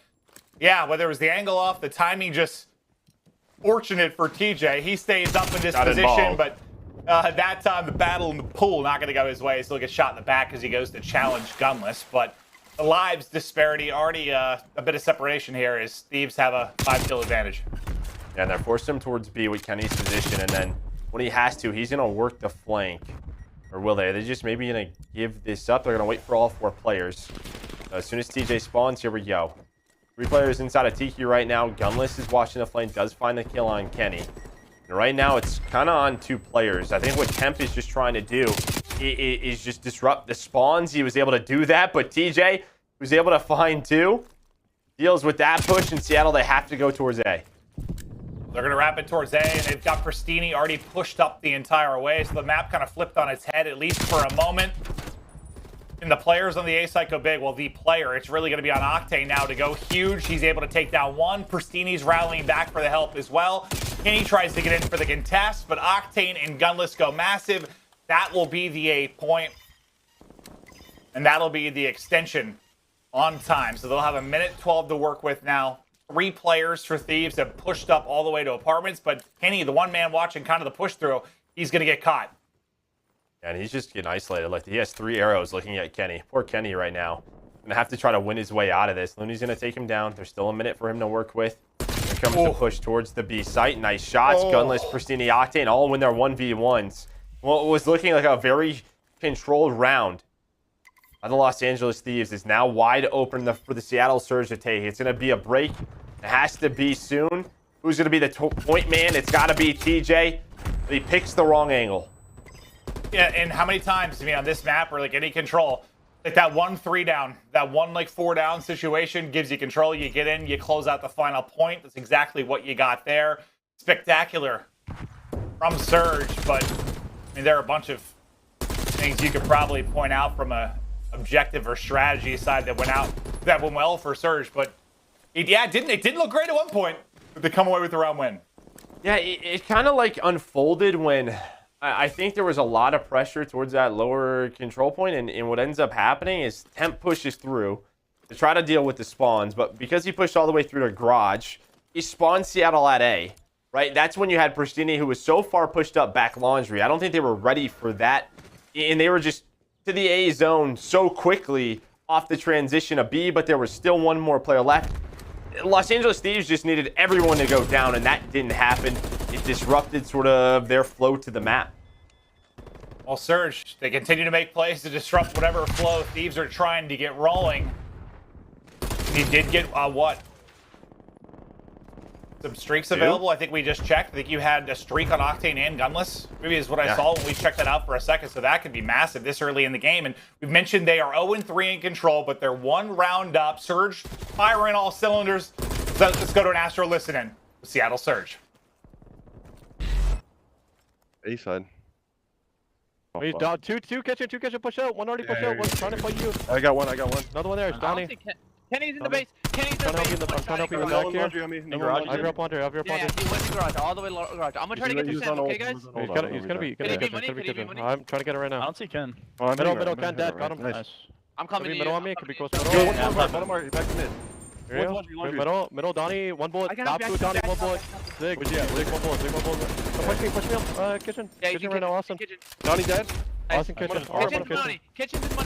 yeah, whether it was the angle off, the timing, just fortunate for TJ. He stays up in this position, but that time the battle in the pool not going to go his way. He'll get shot in the back as he goes to challenge Gunless, but the lives disparity already a bit of separation here as Thieves have a 5-kill advantage. Yeah, and they're forcing him towards B with Kenny's position, and then when he has to, he's going to work the flank. Or will they? They're just maybe going to give this up. They're going to wait for all 4 players. As soon as TJ spawns, here we go. 3 players inside of Tiki right now. Gunless is watching the flame, does find the kill on Kenny. And right now, it's kind of on 2 players. I think what Temp is just trying to do is just disrupt the spawns. He was able to do that, but TJ was able to find 2. Deals with that push in Seattle. They have to go towards A. They're going to wrap it towards A, and they've got Prestinni already pushed up the entire way, so the map kind of flipped on its head, at least for a moment. And the players on the A side go big. Well, the player, it's really going to be on Octane now to go huge. He's able to take down 1. Prestinni's rallying back for the help as well. Kenny tries to get in for the contest, but Octane and Gunless go massive. That will be the A point, and that'll be the extension on time. So they'll have 1:12 to work with now. 3 players for Thieves have pushed up all the way to apartments, but Kenny, the one man watching kind of the push through, he's going to get caught. And he's just getting isolated. Like, he has 3 arrows looking at Kenny. Poor Kenny right now. Gonna have to try to win his way out of this. Loony's gonna take him down. There's still a minute for him to work with. Here comes the push towards the B site. Nice shots. Gunless, Prestinni, Octane, all win their 1v1s. Well, it was looking like a very controlled round by the Los Angeles Thieves is now wide open for the Seattle Surge to take. It's gonna be a break. It has to be soon. Who's gonna be the point man? It's gotta be TJ. But he picks the wrong angle. Yeah, and how many times, I mean, on this map or like any control, like that 1-3 down, that 4 down situation gives you control. You get in, you close out the final point. That's exactly what you got there. Spectacular from Surge, but I mean, there are a bunch of things you could probably point out from a objective or strategy side that went well for Surge, but it didn't look great at one point, but they come away with the round win. Yeah, it kind of like unfolded when I think there was a lot of pressure towards that lower control point, and what ends up happening is Temp pushes through to try to deal with the spawns, but because he pushed all the way through the garage, he spawned Seattle at A, right? That's when you had Prestinni, who was so far pushed up back laundry. I don't think they were ready for that, and they were just to the A zone so quickly off the transition of B, but there was still one more player left. Los Angeles Thieves just needed everyone to go down, and that didn't happen. It disrupted sort of their flow to the map. Well, Surge, they continue to make plays to disrupt whatever flow Thieves are trying to get rolling. He did get, what? Some streaks available. I think we just checked. I think you had a streak on Octane and Gunless. Maybe is what I saw when we checked that out for a second. So that could be massive this early in the game. And we've mentioned they are 0-3 in control, but they're 1 round up. Surge firing all cylinders. So let's go to an Astro listen-in with Seattle Surge. A side. Wait, dog, two kitchen, push out. One already push out. One's trying to fight you. I got one. Another one there. It's Donnie. Kenny's in the base. Kenny's in the base. I'm trying to help you in the back here. I grew up under. Yeah, he went in the garage, all the way garage. I'm gonna try to get to Sam, okay, guys? He's gonna be kitchen. I'm trying to get it right now. I don't see Ken. Middle, Ken, dead. Got him. Nice. I'm coming to you. Middle on me. Could be close. Middle, Donnie, 1 bullet. Top 2, Donnie, 1 bullet. Zig, 1 bullet. Push me up. Kitchen. Yeah, kitchen right now, Austin. Donnie dead. Austin, kitchen. Kitchen's in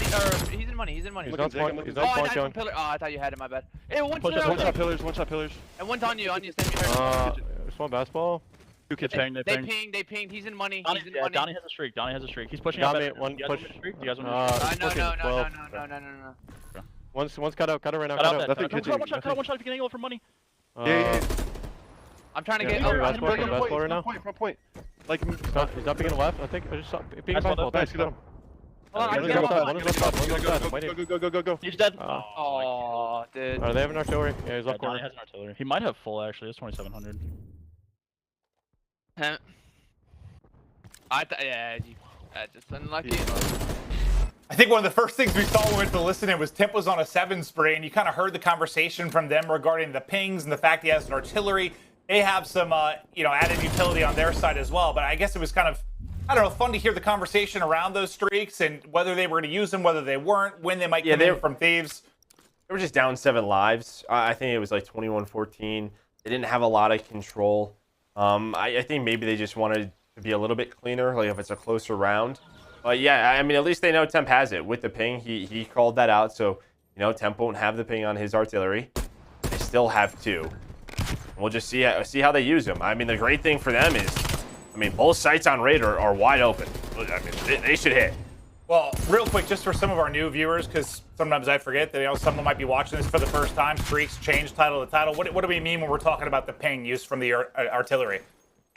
money. He's in money. He's not point. He's not I point, thought John. pillar. Oh, I thought you had him. My bad. Hey, one shot pillars. And one's on you. Stand behind. Small basketball. They pinged. He's in money. Donnie has a streak. He's pushing out. One push. You guys want No. One's cut out right now. Cut out. One shot if you can angle it for money. I'm trying to get basketball right now. Front point. Like, he's not picking left. I think I just saw picking basketball. Nice, get him. Go. He's dead. Oh, dude. They have an artillery. Yeah, he's left corner. Donnie has an artillery. He might have full actually. It's 2700. Just unlucky. I think one of the first things we saw when we went to listen in was Temp was on a 7 spray, and you kind of heard the conversation from them regarding the pings and the fact he has an artillery. They have some, added utility on their side as well. But I guess it was kind of, I don't know, fun to hear the conversation around those streaks and whether they were going to use them, whether they weren't, when they might come in from Thieves. They were just down 7 lives. I think it was like 21-14. They didn't have a lot of control. I think maybe they just wanted to be a little bit cleaner, like if it's a closer round. But yeah, I mean, at least they know Temp has it with the ping. He called that out, so Temp won't have the ping on his artillery. They still have 2. We'll just see how they use them. I mean, the great thing for them is, both sites on raid are wide open. I mean, they should hit. Well, real quick, just for some of our new viewers, because sometimes I forget that someone might be watching this for the first time. Streaks change title to title. What do we mean when we're talking about the ping used from the artillery?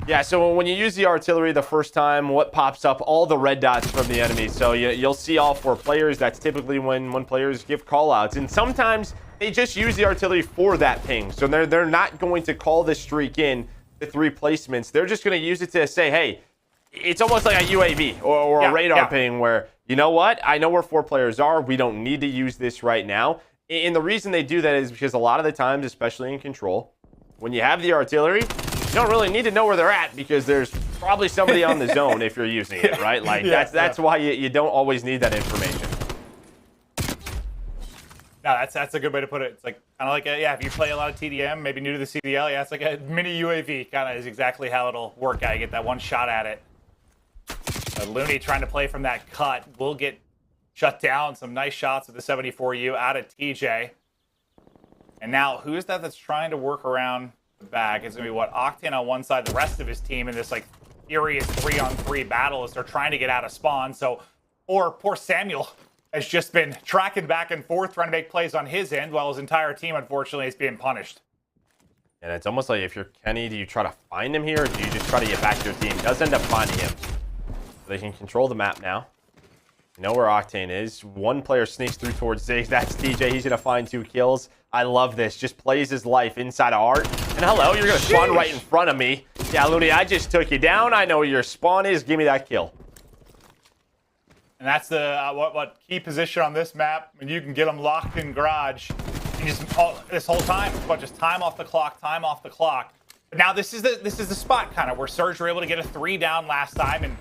Yeah, so when you use the artillery the first time, what pops up? All the red dots from the enemy. So you'll see all 4 players. That's typically when players give callouts. And sometimes they just use the artillery for that ping. So they're not going to call this streak in the 3 placements. They're just going to use it to say, hey, it's almost like a UAV or a radar ping where, you know what? I know where 4 players are. We don't need to use this right now. And the reason they do that is because a lot of the times, especially in control, when you have the artillery, you don't really need to know where they're at because there's probably somebody on the zone if you're using it, right? Like that's why you don't always need that information. No, that's a good way to put it. It's like kind of like if you play a lot of TDM, maybe new to the CDL, it's like a mini UAV. Kind of is exactly how it'll work out. You get that one shot at it. Loony trying to play from that cut will get shut down. Some nice shots with the 74U out of TJ. And now, who is that that's trying to work around the back? It's going to be, what, Octane on one side, the rest of his team in this, like, furious 3-on-3 battle as they're trying to get out of spawn. So, or poor Samuel has just been tracking back and forth, trying to make plays on his end, while his entire team, unfortunately, is being punished. And it's almost like if you're Kenny, do you try to find him here, or do you just try to get back to your team? Does end up finding him. So they can control the map now. You know where Octane is. One player sneaks through towards Ziggs. That's TJ. He's going to find 2 kills. I love this. Just plays his life inside of Art. And hello, you're going to spawn right in front of me. Yeah, Loony, I just took you down. I know where your spawn is. Give me that kill. And that's the what key position on this map. When you can get them locked in garage. And just this whole time, but just time off the clock, time off the clock. But now this is the spot kind of where Surge were able to get a 3 down last time and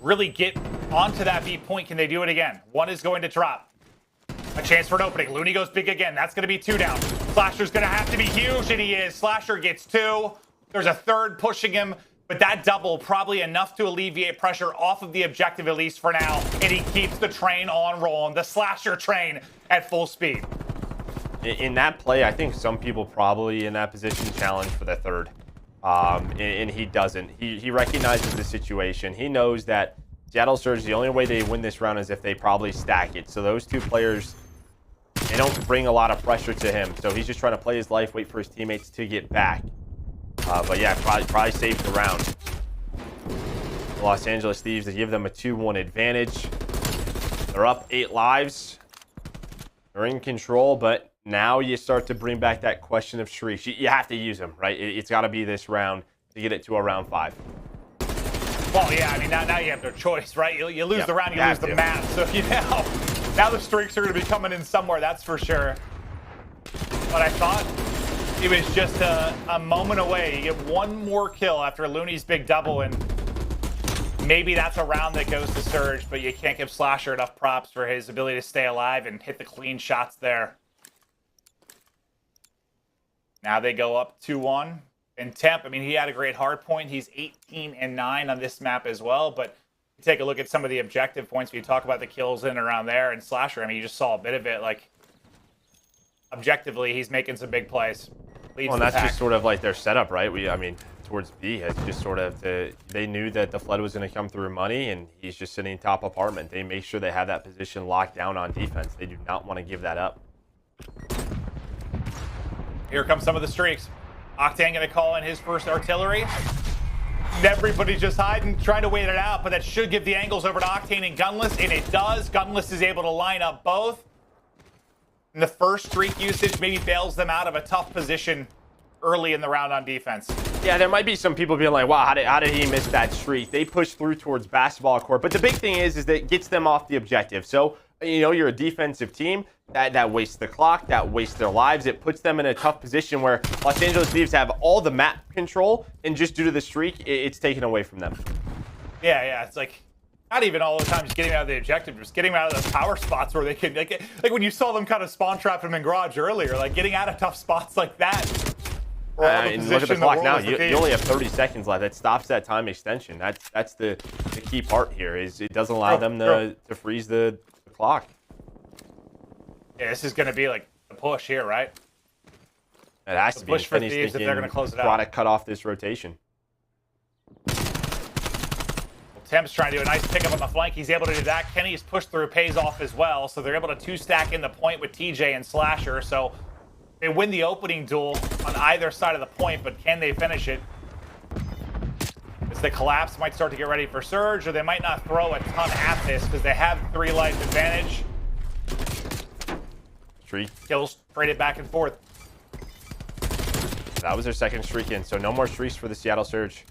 really get onto that B point. Can they do it again? One is going to drop. A chance for an opening. Loony goes big again. That's going to be 2 down. Slasher's going to have to be huge, and he is. Slasher gets 2. There's a third pushing him, but that double probably enough to alleviate pressure off of the objective, at least for now, and he keeps the train on rolling. The Slasher train at full speed. In that play, I think some people probably in that position challenge for the third. And he doesn't. He recognizes the situation. He knows that Seattle Surge, the only way they win this round is if they probably stack it. So those 2 players, they don't bring a lot of pressure to him. So he's just trying to play his life, wait for his teammates to get back. But yeah, probably saved the round. The Los Angeles Thieves, they give them a 2-1 advantage. They're up 8 lives. They're in control, but now you start to bring back that question of streaks. You have to use them, right? It's got to be this round to get it to a round 5. Well, yeah, I mean, now you have no choice, right? You lose the round, you lose the map. So now the streaks are going to be coming in somewhere, that's for sure. But I thought it was just a moment away. You get 1 more kill after Loony's big double, and maybe that's a round that goes to Surge, but you can't give Slasher enough props for his ability to stay alive and hit the clean shots there. Now they go up 2-1. And Temp, I mean, he had a great hard point. He's 18-9 on this map as well. But you take a look at some of the objective points. We talk about the kills in and around there. And Slasher, I mean, you just saw a bit of it. Like, objectively, he's making some big plays. Well, and that's just sort of like their setup, right? I mean, towards B, it's just sort of they knew that the flood was going to come through money, and he's just sitting top apartment. They make sure they have that position locked down on defense. They do not want to give that up. Here come some of the streaks. Octane going to call in his first artillery. Everybody just hiding, trying to wait it out, but that should give the angles over to Octane and Gunless, and it does. Gunless is able to line up both. And the first streak usage maybe bails them out of a tough position early in the round on defense. Yeah, there might be some people being like, wow, how did he miss that streak? They push through towards basketball court, but the big thing is that it gets them off the objective. So, you know, you're a defensive team. That wastes the clock, that wastes their lives. It puts them in a tough position where Los Angeles Thieves have all the map control, and just due to the streak, it's taken away from them. Yeah, it's like, not even all the time just getting out of the objective, just getting out of those power spots where they can, like when you saw them kind of spawn trap them in garage earlier, like getting out of tough spots like that. And look at the clock now. You only have 30 seconds left. That stops that time extension. That's the key part here. Is it doesn't allow them to freeze the clock. Yeah, this is going to be like a push here, right? It has to be. Push for Thieves if they're going to close it out. Try to cut off this rotation. Temp's trying to do a nice pickup on the flank. He's able to do that. Kenny's pushed through, pays off as well. So they're able to 2-stack in the point with TJ and Slasher. So they win the opening duel on either side of the point, but can they finish it? As the collapse might start to get ready for Surge, or they might not throw a ton at this because they have 3 life advantage. Streak. Kills traded back and forth. That was their second streak in, so no more streaks for the Seattle Surge.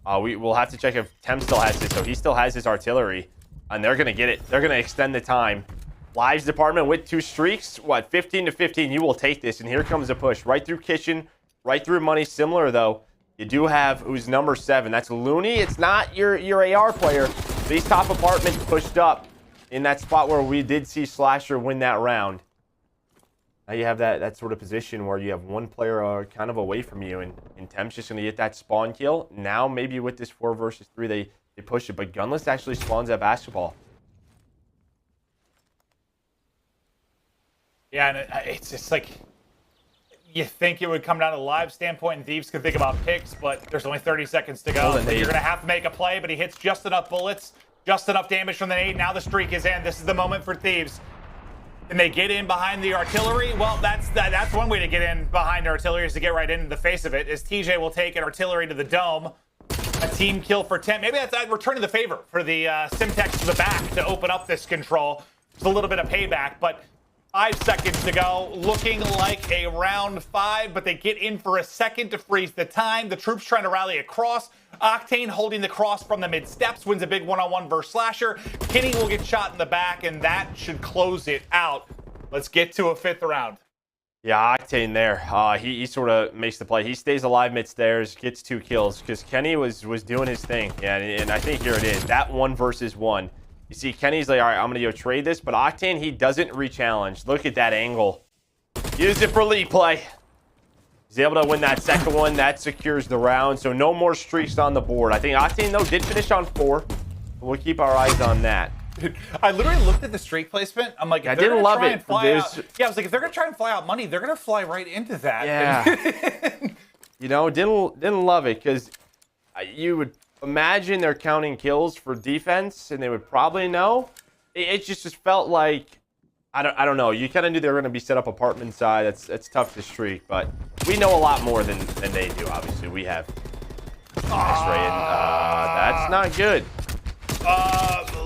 We'll have to check if Temp still has this. So he still has his artillery, and they're going to get it. They're going to extend the time. Lives department with 2 streaks. What, 15-15? You will take this, and here comes a push. Right through Kitchen, right through Money. Similar, though. You do have who's number 7. That's Loony. It's not your AR player. These top apartments pushed up in that spot where we did see Slasher win that round. Now you have that sort of position where you have one player kind of away from you, and Temp's just going to get that spawn kill. Now maybe with this 4 versus 3, they They push it, but Gunless actually spawns at basketball. Yeah, and it's just like, you think it would come down to the live standpoint and Thieves could think about picks, but there's only 30 seconds to go. So you're going to have to make a play, but he hits just enough bullets, just enough damage from the nade. Now the streak is in. This is the moment for Thieves. Can they get in behind the artillery? Well, that's one way to get in behind artillery, is to get right into the face of it, as TJ will take an artillery to the dome. A team kill for Temp. Maybe that's returning the favor for the Simtex to the back to open up this control. It's a little bit of payback, but 5 seconds to go. Looking like a round 5, but they get in for a second to freeze the time. The troops trying to rally across. Octane holding the cross from the mid steps, wins a big one-on-one versus Slasher. Kenny will get shot in the back, and that should close it out. Let's get to a 5th round. Yeah, Octane there. He sort of makes the play. He stays alive mid-stairs, gets 2 kills, because Kenny was doing his thing. Yeah, and I think here it is. That 1 versus 1. You see, Kenny's like, all right, I'm going to go trade this, but Octane, he doesn't re-challenge. Look at that angle. Use it for lead play. He's able to win that second one. That secures the round, so no more streaks on the board. I think Octane, though, did finish on 4. We'll keep our eyes on that. I literally looked at the streak placement. I'm like, I didn't love it. Yeah, I was like, if they're going to try and fly out money, they're going to fly right into that. Yeah. You know, didn't love it, because you would imagine they're counting kills for defense, and they would probably know. It just felt like, I don't know. You kind of knew they were going to be set up apartment side. That's tough to streak, but we know a lot more than they do. Obviously, we have X-ray, and that's not good.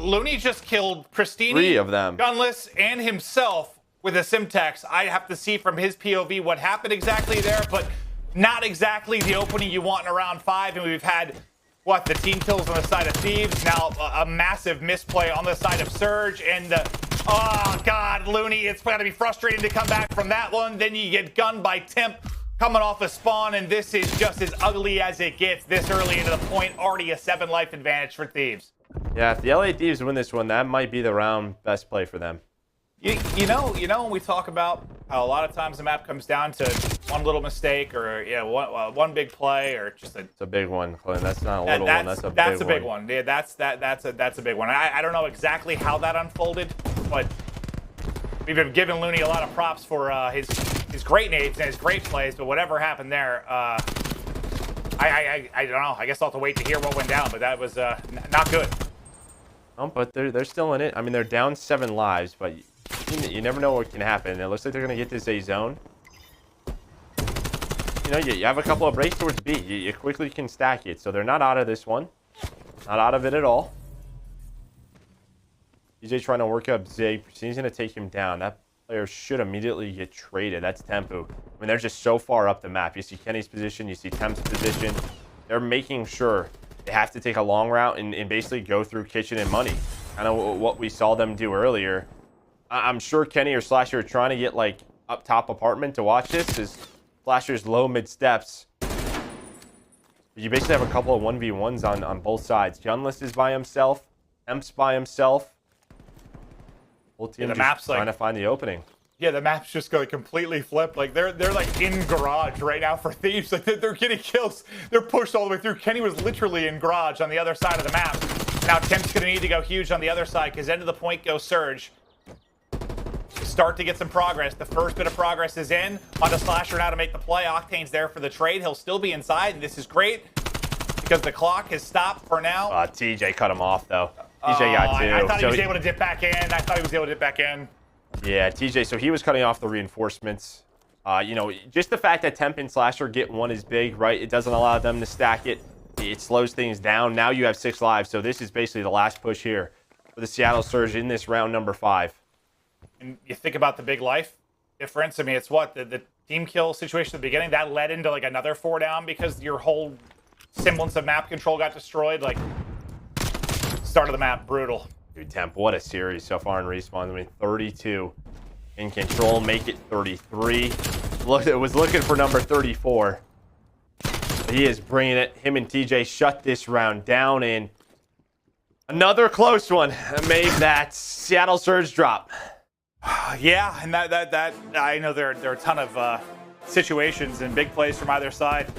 Loony just killed Prestinni, 3 of them, Gunless, and himself with a Simtex. I have to see from his POV what happened exactly there, but not exactly the opening you want in a round 5. And we've had, what, the team kills on the side of Thieves, now a massive misplay on the side of Surge, and oh god, Loony, it's got to be frustrating to come back from that one. Then you get gunned by Temp coming off a spawn, and this is just as ugly as it gets this early into the point. Already a 7 life advantage for Thieves. Yeah, if the LA Thieves win this one, that might be the round best play for them. You know when we talk about how a lot of times the map comes down to one little mistake, or one big play, or just it's a big one, Clint. That's not a little one. That's a big one. Yeah, that's a big one. I don't know exactly how that unfolded, but we've been giving Loony a lot of props for his great nades and his great plays. But whatever happened there, I don't know. I guess I'll have to wait to hear what went down, but that was not good. Oh, but they're still in it. I mean, they're down 7 lives, but you never know what can happen. It looks like they're going to get this A zone. You know, you have a couple of breaks towards B. You quickly can stack it, so they're not out of this one. Not out of it at all. TJ trying to work up Zig. He's going to take him down. That player should immediately get traded. That's Tempu. I mean, they're just so far up the map. You see Kenny's position. You see Temp's position. They're making sure they have to take a long route and basically go through kitchen and money. Kind of what we saw them do earlier. I'm sure Kenny or Slasher are trying to get, like, up top apartment to watch this, as Slasher's low mid steps. You basically have a couple of 1v1s on both sides. Gunless is by himself. Temp's by himself. Whole team just trying to find the opening. Yeah, the map's just going completely flipped. Like they're like in garage right now for Thieves. Like they're getting kills. They're pushed all the way through. Kenny was literally in garage on the other side of the map. Now Temp's going to need to go huge on the other side, because end of the point goes Surge. Start to get some progress. The first bit of progress is in. On to Slasher now to make the play. Octane's there for the trade. He'll still be inside, and this is great because the clock has stopped for now. TJ cut him off, though. TJ got 2. I thought he was able to dip back in. Yeah, TJ, so he was cutting off the reinforcements. You know, just the fact that Temp and Slasher get 1 is big, right? It doesn't allow them to stack it. It slows things down. Now you have 6 lives, so this is basically the last push here for the Seattle Surge in this round number 5. And you think about the big life difference. I mean, it's what? The team kill situation at the beginning, that led into like another 4 down because your whole semblance of map control got destroyed. Like, start of the map, brutal. Dude, Temp, what a series so far in respawn. I mean, 32 in control, make it 33. Was looking for number 34. But he is bringing it. Him and TJ shut this round down in another close one. Made that Seattle Surge drop. Yeah, and that I know there are a ton of situations and big plays from either side.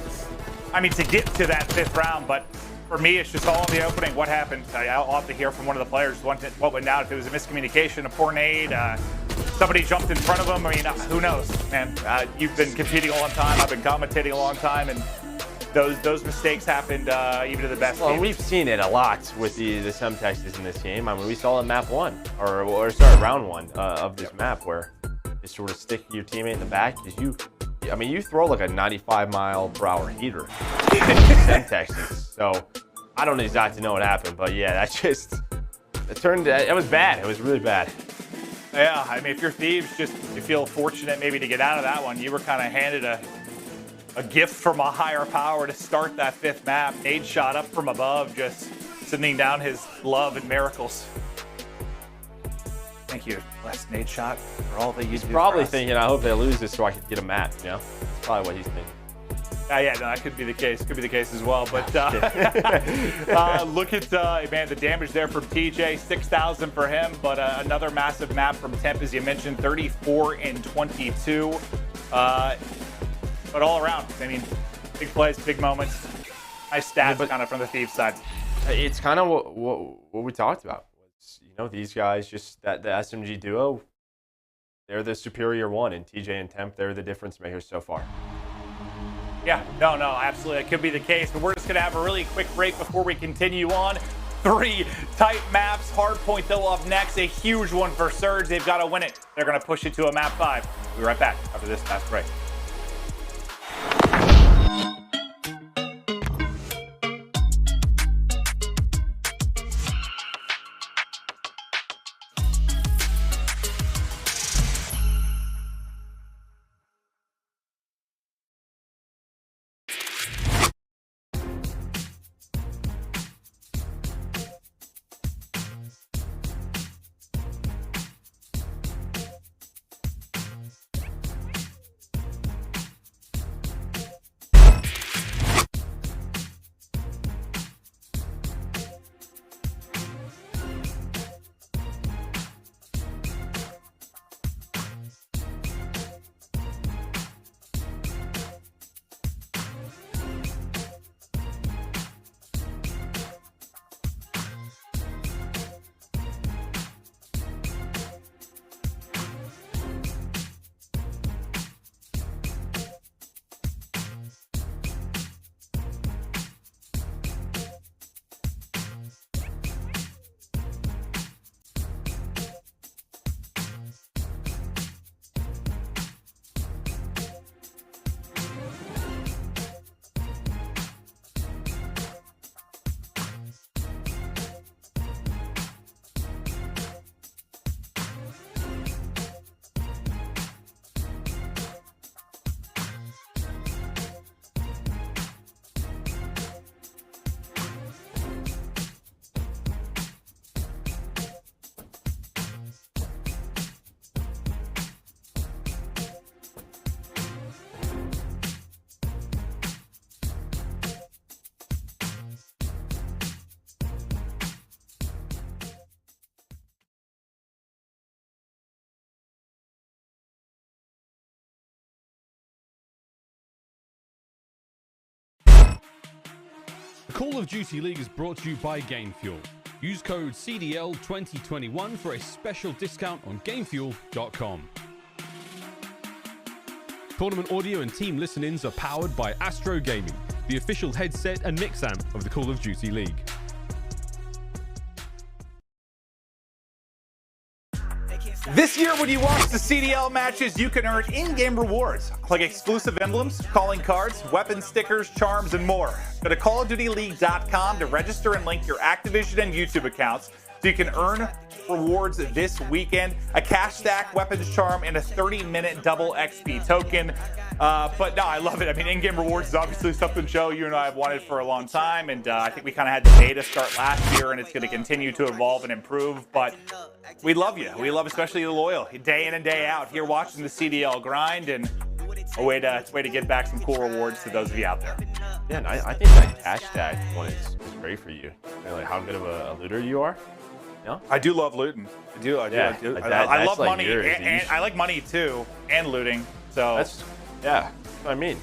I mean, to get to that 5th round, but For me, it's just all in the opening. What happened? I'll have to hear from one of the players what went down. If it was a miscommunication, a poor nade, somebody jumped in front of him. I mean, who knows, man? You've been competing a long time. I've been commentating a long time, and those mistakes happened even to the best. Well, we've seen it a lot with the Semtexes in this game. I mean, we saw it in map 1, or sorry, round 1 of this map, where you sort of stick your teammate in the back because you throw like a 95-mile-per-hour heater in Semtexes. So I don't exactly know what happened, but yeah, it was bad. It was really bad. Yeah, I mean, if you're Thieves, you feel fortunate maybe to get out of that one. You were kind of handed a gift from a higher power to start that 5th map. Nade shot up from above, just sending down his love and miracles. Thank you, last nade shot, for all that you do. He's probably thinking, I hope they lose this so I can get a map, you know? That's probably what he's thinking. Yeah, no, that could be the case. Could be the case as well. But look at, man, the damage there from TJ. 6,000 for him, but another massive map from Temp, as you mentioned, 34 and 22. But all around, I mean, big plays, big moments. Nice stats kind of from the Thieves side. It's kind of what we talked about. You know, these guys, just the SMG duo, they're the superior one, and TJ and Temp, they're the difference makers so far. Yeah, no, absolutely. It could be the case, but we're just going to have a really quick break before we continue on. 3 tight maps. Hardpoint, though, up next. A huge one for Surge. They've got to win it. They're going to push it to a map 5. We'll be right back after this fast break. The Call of Duty League is brought to you by GameFuel. Use code CDL2021 for a special discount on GameFuel.com. Tournament audio and team listen-ins are powered by Astro Gaming, the official headset and mix amp of the Call of Duty League. This year, when you watch the CDL matches, you can earn in-game rewards, like exclusive emblems, calling cards, weapon stickers, charms, and more. Go to CallOfDutyLeague.com to register and link your Activision and YouTube accounts so you can earn rewards this weekend, a cash stack, weapons charm, and a 30-minute double XP token. But no, I love it. I mean, in-game rewards is obviously something, Joe, you and I have wanted for a long time, and I think we kind of had the beta start last year, and it's going to continue to evolve and improve. But we love you. We love especially the loyal, day in and day out, here watching the CDL grind, and a way to get back some cool rewards to those of you out there. Yeah, and I think that cash tag one is great for you. Like how good of a looter you are. No? I do love looting. I do. I love money, and I like money too, and looting. So that's what I mean.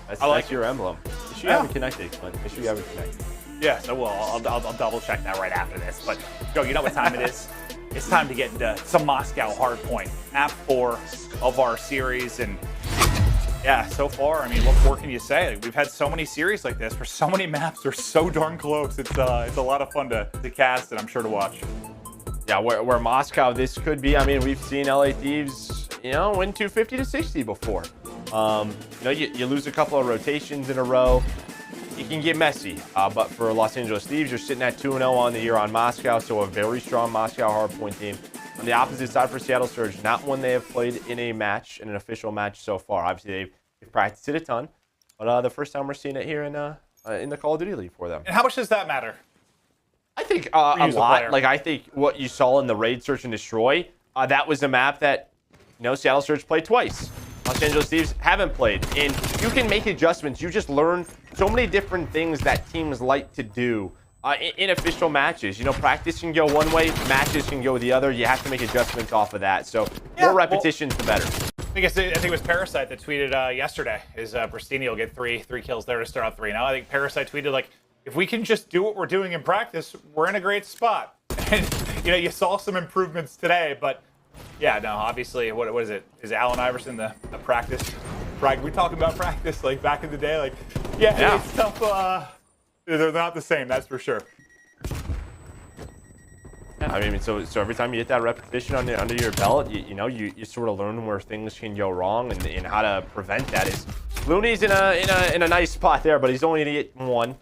That's your emblem. You Make sure you have it connected, Clint. Make sure you have it connected. Yes, I will. I'll double check that right after this. But Joe, you know what time it is? It's time to get into some Moscow Hardpoint, map 4 of our series. And yeah, so far, I mean, what more can you say? Like, we've had so many series like this for so many maps. They're so darn close. It's a lot of fun to cast and I'm sure to watch. Yeah, where Moscow this could be. I mean, we've seen LA Thieves, you know, win 250 to 60 before. You know, you lose a couple of rotations in a row. It can get messy, but for Los Angeles Thieves, you're sitting at 2-0 on the year on Moscow, so a very strong Moscow hardpoint team. On the opposite side for Seattle Surge, not one they have played in a match, in an official match so far. Obviously, they've practiced it a ton, but the first time we're seeing it here in the Call of Duty League for them. And how much does that matter? I think a lot. Like, I think what you saw in the Raid Search and Destroy, that was a map that, you know, Seattle Surge played twice. Los Angeles Thieves haven't played, and you can make adjustments. You just learn so many different things that teams like to do in official matches. You know, practice can go one way, matches can go the other. You have to make adjustments off of that. So more repetitions, the better. I think it was Parasite that tweeted yesterday is Prestinni will get three kills there to start out 3-0. I think Parasite tweeted, like, if we can just do what we're doing in practice, we're in a great spot. And, you know, you saw some improvements today, but yeah, no, obviously, what is it? Is Allen Iverson the practice? We talking about practice like back in the day? Like, yeah. It's tough. They're not the same, that's for sure. Yeah, I mean, so every time you get that repetition under your belt, you know, you sort of learn where things can go wrong and how to prevent that. Is Loony's in a nice spot there, but he's only gonna get one.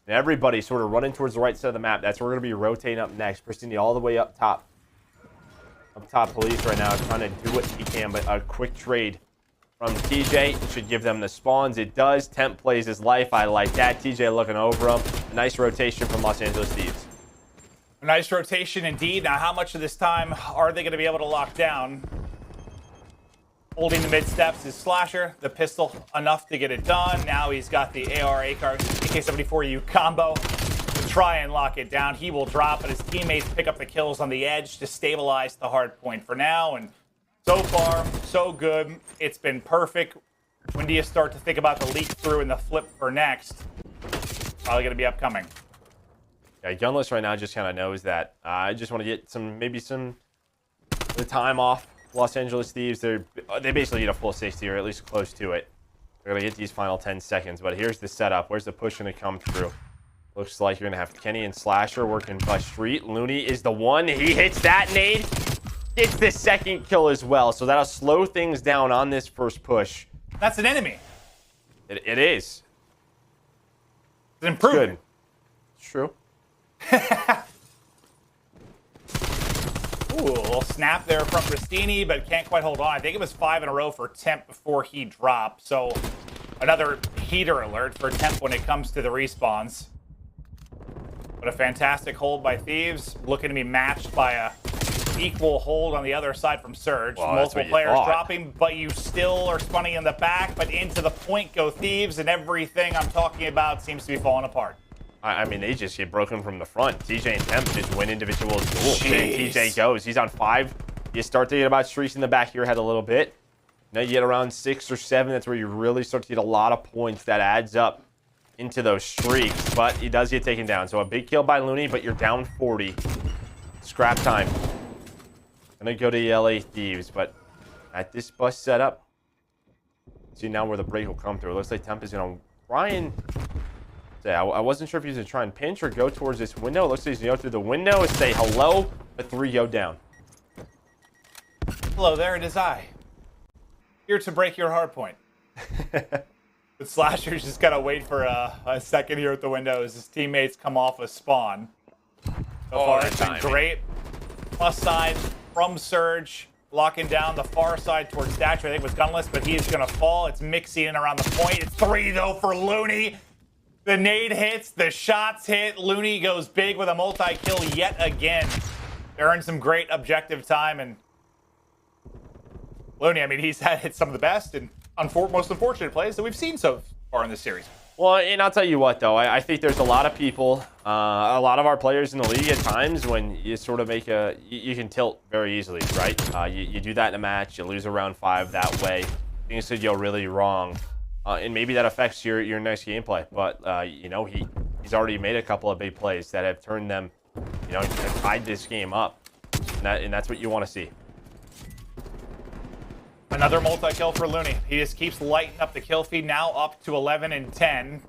And everybody's sort of running towards the right side of the map. That's where we're gonna be rotating up next. Prestinni all the way up top. Police right now, trying to do what he can, but a quick trade from TJ should give them the spawns. It does. Temp plays his life. I like that. TJ looking over him. Nice rotation from Los Angeles Thieves. A nice rotation indeed. Now, how much of this time are they going to be able to lock down? Holding the mid steps is Slasher. The pistol, enough to get it done. Now he's got the AR, AK-74U combo. Try and lock it down. He will drop, but his teammates pick up the kills on the edge to stabilize the hard point for now. And so far, so good. It's been perfect. When do you start to think about the leak through and the flip for next? Probably going to be upcoming. Yeah, Gunless right now just kind of knows that. I just want to get maybe some the time off. Los Angeles Thieves, they basically need a full 60 or at least close to it. They're going to get these final 10 seconds, but here's the setup. Where's the push going to come through? Looks like you're going to have Kenny and Slasher working by street. Loony is the one. He hits that nade. Gets the second kill as well. So that'll slow things down on this first push. That's an enemy. It is. It's an improvement. It's true. Ooh, a little snap there from Prestinni, but can't quite hold on. I think it was 5 in a row for Temp before he dropped. So another heater alert for Temp when it comes to the respawns. But a fantastic hold by Thieves, looking to be matched by a equal hold on the other side from Surge. Well, multiple players dropping, but you still are spawning in the back, but into the point go Thieves, and everything I'm talking about seems to be falling apart. I mean, they just get broken from the front. TJ and Temp just win individual duels. And TJ goes. He's on 5. You start to get about streaks in the back of your head a little bit. Now you get around 6 or 7. That's where you really start to get a lot of points that adds up into those streaks. But he does get taken down. So a big kill by Loony, but you're down 40. Scrap time. Gonna go to the LA Thieves, but at this bus setup, see now where the break will come through. It looks like Temp is gonna try and say, I wasn't sure if he was gonna try and pinch or go towards this window. It looks like he's gonna go through the window and say hello, but 3 go down. Hello there, it is I. Here to break your hard point. The Slasher's just gotta wait for a second here at the window as his teammates come off a spawn. So far, it's been great. Plus side from Surge, locking down the far side towards Dashy, I think was Gunless, but he is gonna fall. It's mixing in around the point. It's 3 though for Loony. The nade hits, the shots hit. Loony goes big with a multi-kill yet again. They earned some great objective time, and Loony, I mean, he's had some of the best and most unfortunate plays that we've seen so far in this series. Well, and I'll tell you what, though. I think there's a lot of people, a lot of our players in the league at times when you sort of make you can tilt very easily, right? You do that in a match, you lose around 5 that way. Things could go really wrong. and maybe that affects your next gameplay. But you know, he's already made a couple of big plays that have turned them, you know, tied this game up, and that's what you want to see. Another multi-kill for Loony. He just keeps lighting up the kill feed, now up to 11 and 10.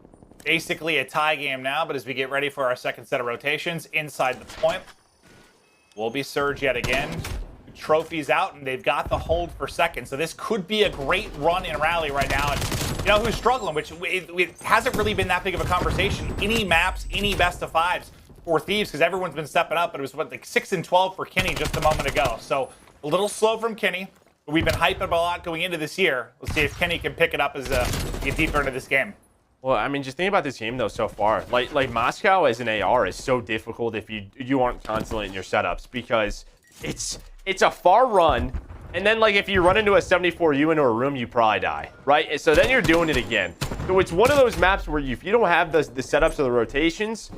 Basically a tie game now, but as we get ready for our second set of rotations inside the point, will be Surge yet again. Trophies out, and they've got the hold for second. So this could be a great run in Rally right now. And you know who's struggling, which it hasn't really been that big of a conversation. Any maps, any best of fives for Thieves, because everyone's been stepping up, but it was what, like 6 and 12 for Kenny just a moment ago. So a little slow from Kenny. But we've been hyping up a lot going into this year. Let's see if Kenny can pick it up as we get deeper into this game. Well, I mean, just think about this game though so far. Like Moscow as an AR is so difficult if you aren't constant in your setups, because it's a far run, and then like if you run into a 74U into a room, you probably die, right? So then you're doing it again. So it's one of those maps where if you don't have the setups or the rotations,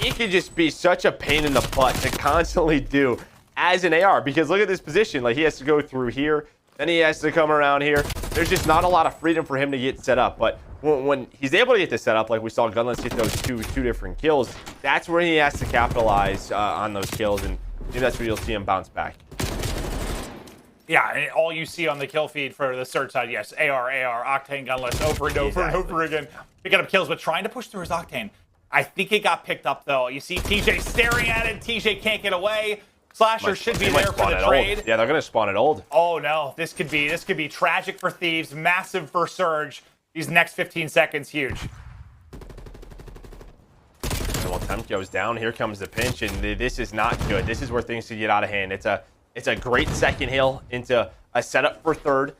it could just be such a pain in the butt to constantly do as an AR, because look at this position. Like he has to go through here, then he has to come around here. There's just not a lot of freedom for him to get set up. But when he's able to get this set up, like we saw Gunless get those two different kills, that's where he has to capitalize on those kills, and maybe that's where you'll see him bounce back. Yeah, and all you see on the kill feed for the Surge side, yes, AR, Octane, Gunless, over and over and over again, picking up kills, but trying to push through his Octane. I think it got picked up though. You see TJ staring at it. TJ can't get away. Slasher should be there for the trade. Yeah, they're gonna spawn it old. Oh no, this could be tragic for Thieves, massive for Surge. These next 15 seconds, huge. Well, Temp goes down. Here comes the pinch, and this is not good. This is where things could get out of hand. It's a great second hill into a setup for third.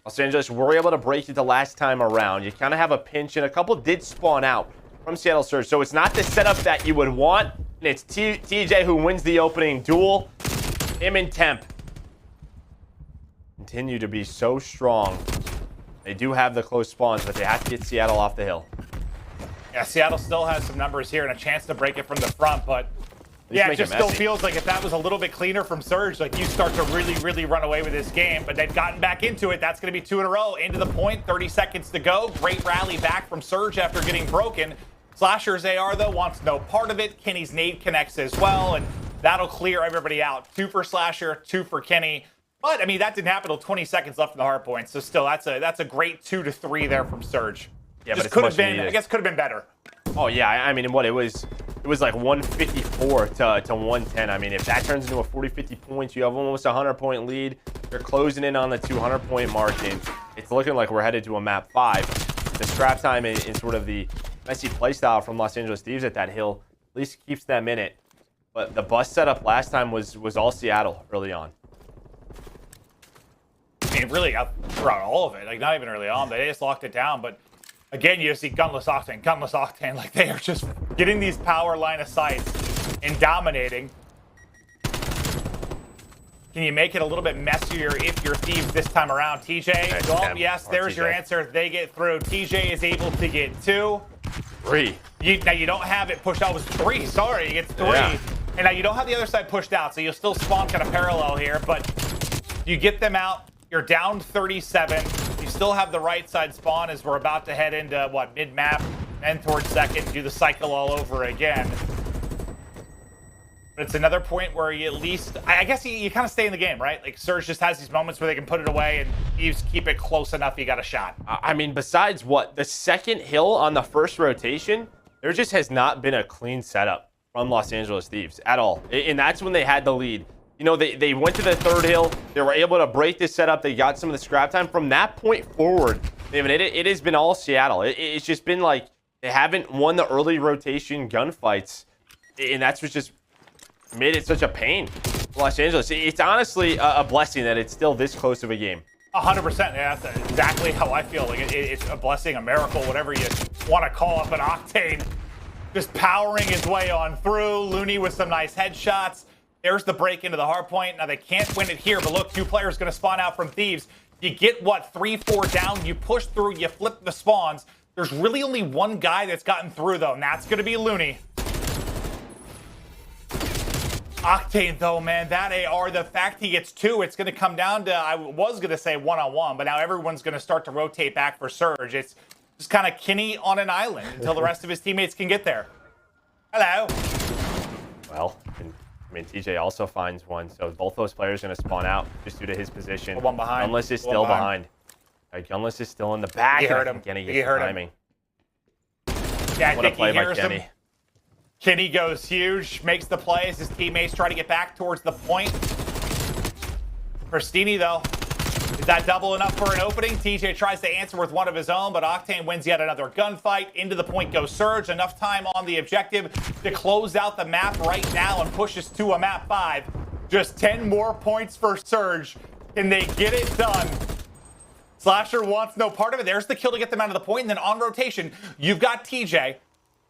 Los Angeles were able to break it the last time around. You kind of have a pinch, and a couple did spawn out from Seattle Surge. So it's not the setup that you would want, and it's TJ who wins the opening duel. Him and Temp continue to be so strong. They do have the close spawns, but they have to get Seattle off the hill. Yeah, Seattle still has some numbers here and a chance to break it from the front, but yeah, it just still feels like if that was a little bit cleaner from Surge, like you start to really run away with this game, but they've gotten back into it. That's going to be 2 in a row. Into the point, 30 seconds to go. Great rally back from Surge after getting broken. Slasher's AR, though, wants no part of it. Kenny's nade connects as well, and that'll clear everybody out. 2 for Slasher, 2 for Kenny. But, I mean, that didn't happen until 20 seconds left in the hard point, so still, that's a great 2 to 3 there from Surge. Yeah, just but could have been, I guess, could have been better. Oh yeah, I mean, what it was like 154 to 110. I mean, if that turns into a 40-50 points, you have almost a 100-point lead. You're closing in on the 200-point mark, and it's looking like we're headed to a map 5. The scrap time and sort of the messy playstyle from Los Angeles Thieves at that hill at least keeps them in it. But the bus setup last time was all Seattle early on. I mean, really, throughout all of it, like not even early on, they just locked it down, but again, you just see Gunless Octane, like they are just getting these power line of sight and dominating. Can you make it a little bit messier if you're Thieves this time around? TJ, well, yes, there's your answer. They get through. TJ is able to get 2. 3. Now you don't have it pushed out. It was 3, sorry, you get 3. Yeah. And now you don't have the other side pushed out, so you'll still spawn kind of parallel here, but you get them out. You're down 37. You still have the right side spawn as we're about to head into, what, mid-map, and towards second, do the cycle all over again. But it's another point where you at least, I guess you kind of stay in the game, right? Like, Surge just has these moments where they can put it away, and Thieves keep it close enough you got a shot. I mean, besides what? The second hill on the first rotation, there just has not been a clean setup from Los Angeles Thieves at all. And that's when they had the lead. You know, they went to the third hill. They were able to break this setup. They got some of the scrap time. From that point forward, it has been all Seattle. It's just been like they haven't won the early rotation gunfights. And that's what's just made it such a pain for Los Angeles. It's honestly a blessing that it's still this close of a game. 100%. Yeah, that's exactly how I feel. Like it's a blessing, a miracle, whatever you want to call it. But Octane just powering his way on through. Loony with some nice headshots. There's the break into the hard point. Now, they can't win it here, but look, 2 players going to spawn out from Thieves. You get, what, 3-4 down. You push through. You flip the spawns. There's really only one guy that's gotten through, though, and that's going to be Loony. Octane, though, man, that AR, the fact he gets 2, it's going to come down to, I was going to say one-on-one, but now everyone's going to start to rotate back for Surge. It's just kind of Kenny on an island until the rest of his teammates can get there. Hello. Well, I mean, TJ also finds one, so both those players are going to spawn out just due to his position. One behind. Gunless is still behind. Gunless is still in the back. He heard him. Kenny He gets heard the him. timing. Yeah, I What a think play he by hears Kenny. him. Kenny goes huge, makes the play as his teammates try to get back towards the point. Prestinni, though, is that double enough for an opening? TJ tries to answer with one of his own, but Octane wins yet another gunfight. Into the point goes Surge. Enough time on the objective to close out the map right now and pushes to a map 5. Just 10 more points for Surge. Can they get it done? Slasher wants no part of it. There's the kill to get them out of the point. And then on rotation, you've got TJ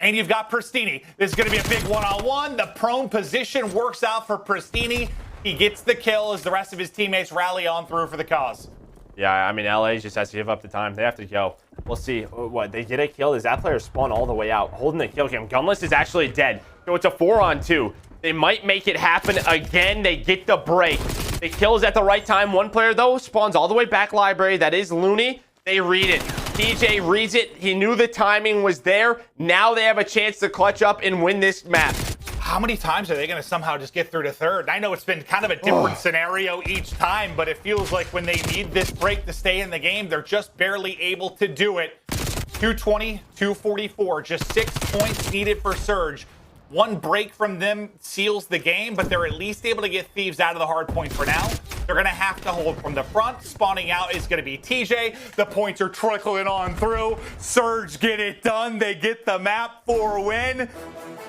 and you've got Prestinni. This is going to be a big one-on-one. The prone position works out for Prestinni. He gets the kill as the rest of his teammates rally on through for the cause. Yeah, I mean, LA just has to give up the time. They have to go. We'll see. What, they get a kill? Does that player spawn all the way out? Holding the kill cam. Gunless is actually dead. So it's a 4-on-2. They might make it happen again. They get the break. The kill is at the right time. One player, though, spawns all the way back library. That is Loony. They read it. TJ reads it. He knew the timing was there. Now they have a chance to clutch up and win this map. How many times are they going to somehow just get through to third? I know it's been kind of a different scenario each time, but it feels like when they need this break to stay in the game, they're just barely able to do it. 220, 244, just 6 points needed for Surge. One break from them seals the game, but they're at least able to get Thieves out of the hard point for now. They're going to have to hold from the front. Spawning out is going to be TJ. The points are trickling on through. Surge get it done. They get the map 4 win.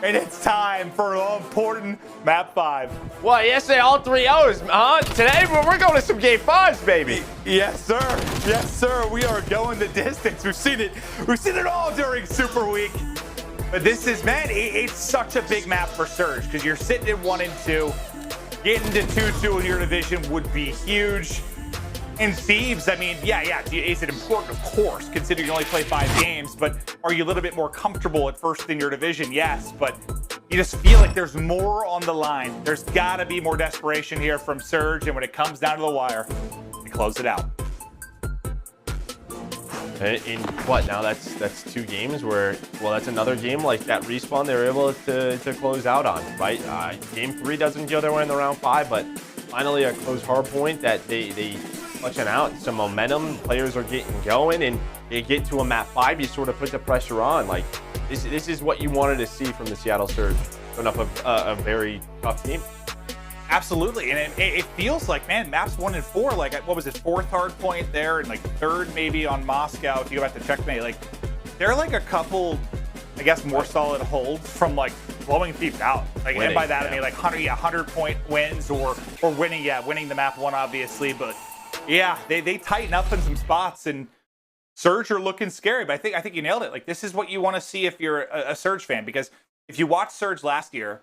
And it's time for an important map 5. Well, yesterday all 3 O's, huh? Today we're going to some game 5s, baby. Yes, sir. Yes, sir. We are going the distance. We've seen it. We've seen it all during Super Week. But this is, man, it's such a big map for Surge because you're sitting at 1 and 2. Getting to 2-2 in your division would be huge. And Thieves, I mean, yeah, is it important? Of course, considering you only play 5 games. But are you a little bit more comfortable at first in your division? Yes, but you just feel like there's more on the line. There's got to be more desperation here from Surge. And when it comes down to the wire, they close it out. In what now? That's 2 games where, well, that's another game like that respawn they were able to close out on, right? Game 3 doesn't go their way in the round 5, but finally a close hard point that they clutching out some momentum. Players are getting going, and they get to a map 5. You sort of put the pressure on. Like this is what you wanted to see from the Seattle Surge, putting up a very tough team. Absolutely, and it feels like, man, maps 1 and 4, like, what was it, 4th hard point there, and like 3rd maybe on Moscow, if you go back to checkmate, like, they're like a couple, I guess, more solid holds from like blowing Thieves out. Like, winning, and by that I mean like 100-point wins or winning, winning the map 1, obviously, but yeah, they tighten up in some spots, and Surge are looking scary, but I think you nailed it. Like, this is what you want to see if you're a Surge fan, because if you watched Surge last year,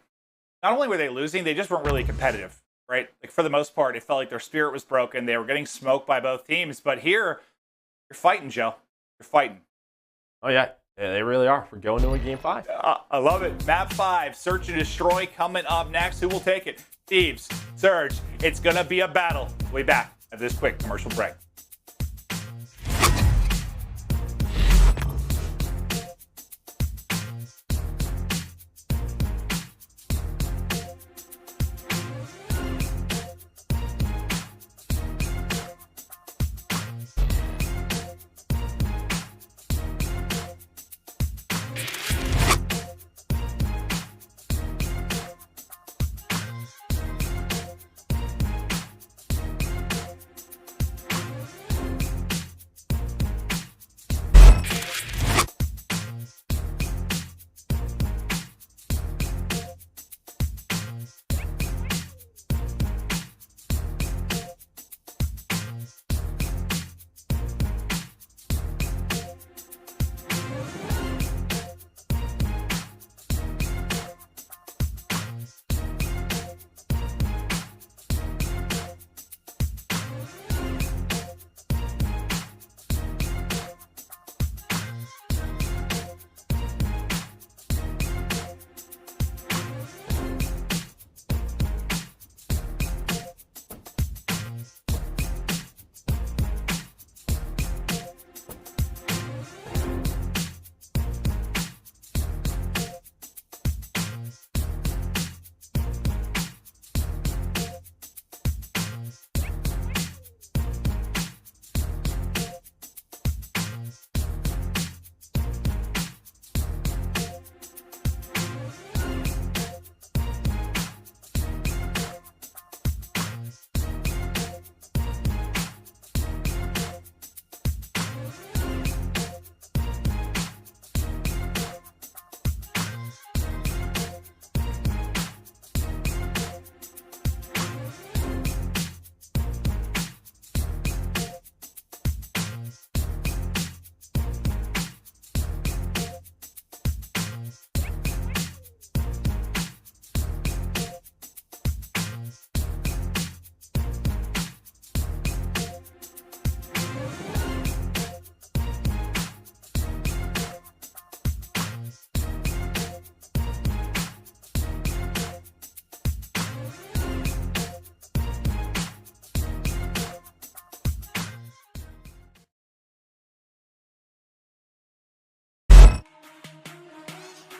not only were they losing, they just weren't really competitive, right? Like, for the most part, it felt like their spirit was broken. They were getting smoked by both teams. But here, you're fighting, Joe. You're fighting. Oh, yeah. They really are. We're going to a game 5. I love it. Map 5, Search and Destroy coming up next. Who will take it? Thieves, Surge. It's going to be a battle. We'll be back at this quick commercial break.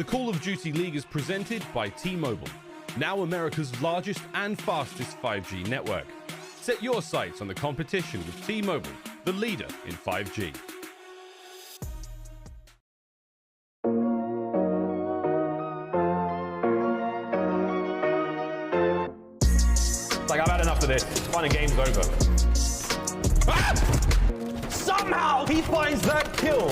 The Call of Duty League is presented by T-Mobile, now America's largest and fastest 5G network. Set your sights on the competition with T-Mobile, the leader in 5G. Like, I've had enough of this. Fun and game's over. Ah! Somehow he finds that kill.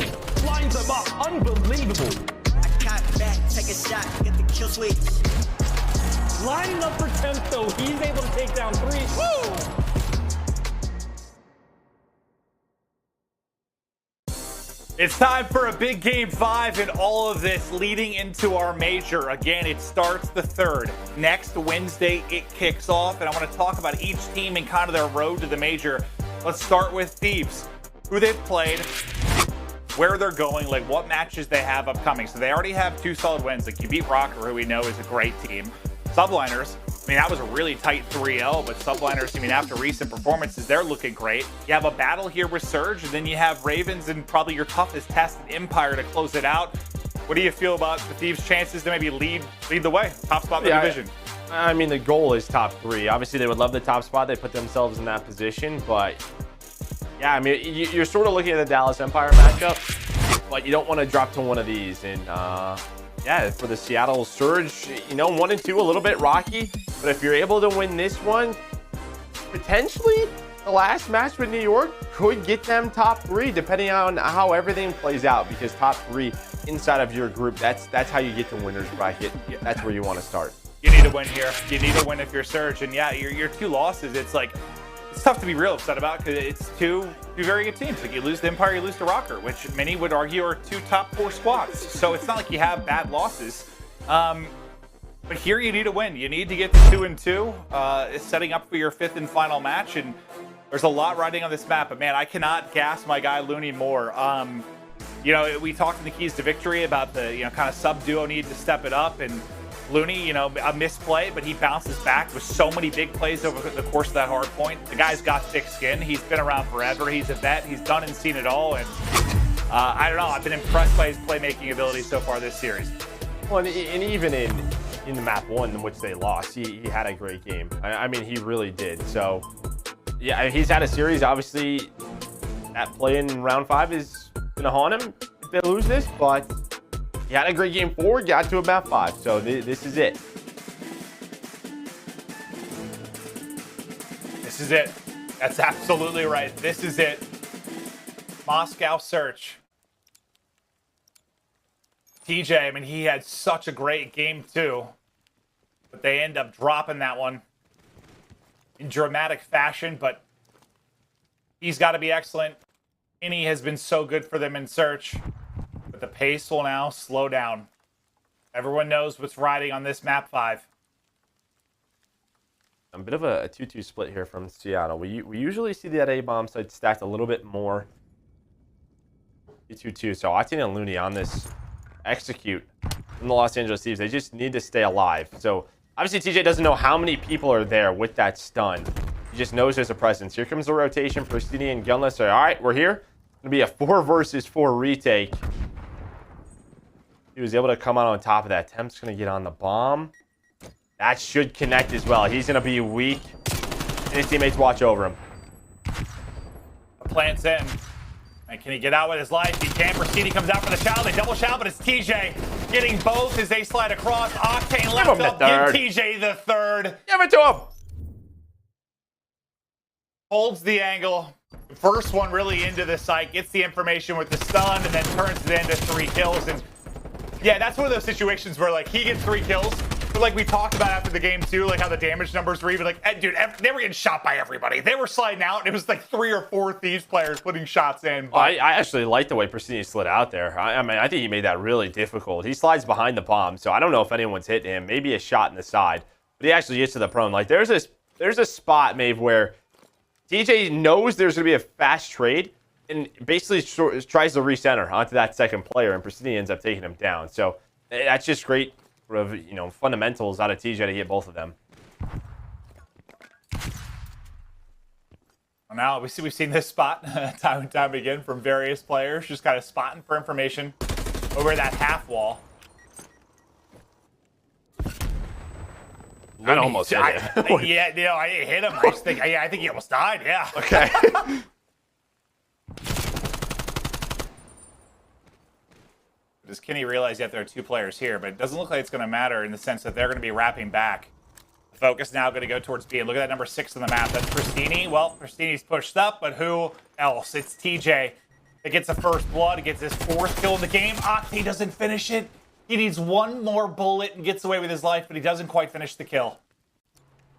Lines him up. Unbelievable. I caught back, take a shot, get the kill switch. Lining up for Temp, though. He's able to take down 3. Woo! It's time for a big game 5 and all of this leading into our major. Again, it starts the 3rd. Next Wednesday, it kicks off, and I want to talk about each team and kind of their road to the major. Let's start with Thieves, who they've played, where they're going, like what matches they have upcoming. So they already have 2 solid wins. Like, you beat Røkkr, who we know is a great team. Subliners, I mean, that was a really tight 3-0, but Subliners, I mean, after recent performances, they're looking great. You have a battle here with Surge, and then you have Ravens and probably your toughest test, Empire, to close it out. What do you feel about the Thieves' chances to maybe lead the way? Top spot in the division. I mean, the goal is top 3. Obviously, they would love the top spot. They put themselves in that position, but yeah, I mean, you're sort of looking at the Dallas Empire matchup, but you don't want to drop to one of these. And yeah, for the Seattle Surge, you know, 1 and 2, a little bit rocky, but if you're able to win this one, potentially the last match with New York could get them top 3, depending on how everything plays out, because top 3 inside of your group, that's how you get to winner's bracket. That's where you want to start. You need to win here. You need to win if you're Surge. And yeah, your 2 losses, it's like, it's tough to be real upset about because it's two very good teams. Like, you lose to Empire, you lose to Røkkr, which many would argue are 2 top 4 squads. So it's not like you have bad losses. But here you need to win. You need to get to 2 and 2. It's setting up for your 5th and final match. And there's a lot riding on this map. But man, I cannot gas my guy Loony more. You know, we talked in the keys to victory about the, you know, kind of sub duo need to step it up, and Loony, you know, a misplay, but he bounces back with so many big plays over the course of that hard point. The guy's got thick skin. He's been around forever. He's a vet. He's done and seen it all. And I don't know. I've been impressed by his playmaking ability so far this series. Well, and even in the map 1 in which they lost, he had a great game. I mean, he really did. So, yeah, he's had a series. Obviously, that play in round 5 is going to haunt him if they lose this, but he had a great game 4, got to a map 5, so this is it. This is it. That's absolutely right. This is it. Moscow Search. TJ, I mean, he had such a great game 2, but they end up dropping that one in dramatic fashion, but he's got to be excellent. Prestinni has been so good for them in Search. But the pace will now slow down. Everyone knows what's riding on this map 5. A bit of a 2-2 split here from Seattle. We usually see that A-bomb side stacked a little bit more. 2-2. So Octane and Loony on this execute from the Los Angeles Thieves. They just need to stay alive. So obviously TJ doesn't know how many people are there with that stun. He just knows there's a presence. Here comes the rotation. Prestinni and Gunless are, all right, we're here. It's going to be a 4 versus 4 retake. He was able to come out on top of that. Temp's going to get on the bomb. That should connect as well. He's going to be weak. And his teammates watch over him. Plants in. And can he get out with his life? He can. Prestinni comes out for the shout. They double shout, but it's TJ getting both as they slide across. Octane left up. Give TJ the 3rd. Give it to him. Holds the angle. First one really into the site. Gets the information with the stun and then turns it into 3 kills. And yeah, that's one of those situations where, like, he gets 3 kills, but like we talked about after the game too, like how the damage numbers were even like, dude, they were getting shot by everybody. They were sliding out, and it was like 3 or 4 Thieves players putting shots in. But I actually like the way Prestinni slid out there. I mean, I think he made that really difficult. He slides behind the bomb, so I don't know if anyone's hitting him. Maybe a shot in the side, but he actually gets to the prone. Like, there's a spot, Maeve, where TJ knows there's going to be a fast trade, and basically tries to recenter onto that second player, and Prestinni ends up taking him down. So that's just great, sort of, you know, fundamentals out of TJ to get both of them. Now we've seen this spot time and time again from various players, just kind of spotting for information over that half wall. I almost hit him. Yeah, you know, I didn't hit him. I just think, I think he almost died. Yeah. Okay. Does Kenny realize yet there are 2 players here? But it doesn't look like it's going to matter in the sense that they're going to be wrapping back. The focus now going to go towards B. And look at that number 6 on the map. That's Prestinni. Well, Prestinni's pushed up, but who else? It's TJ. It gets the first blood. It gets his 4th kill in the game. Octane doesn't finish it. He needs 1 more bullet and gets away with his life, but he doesn't quite finish the kill.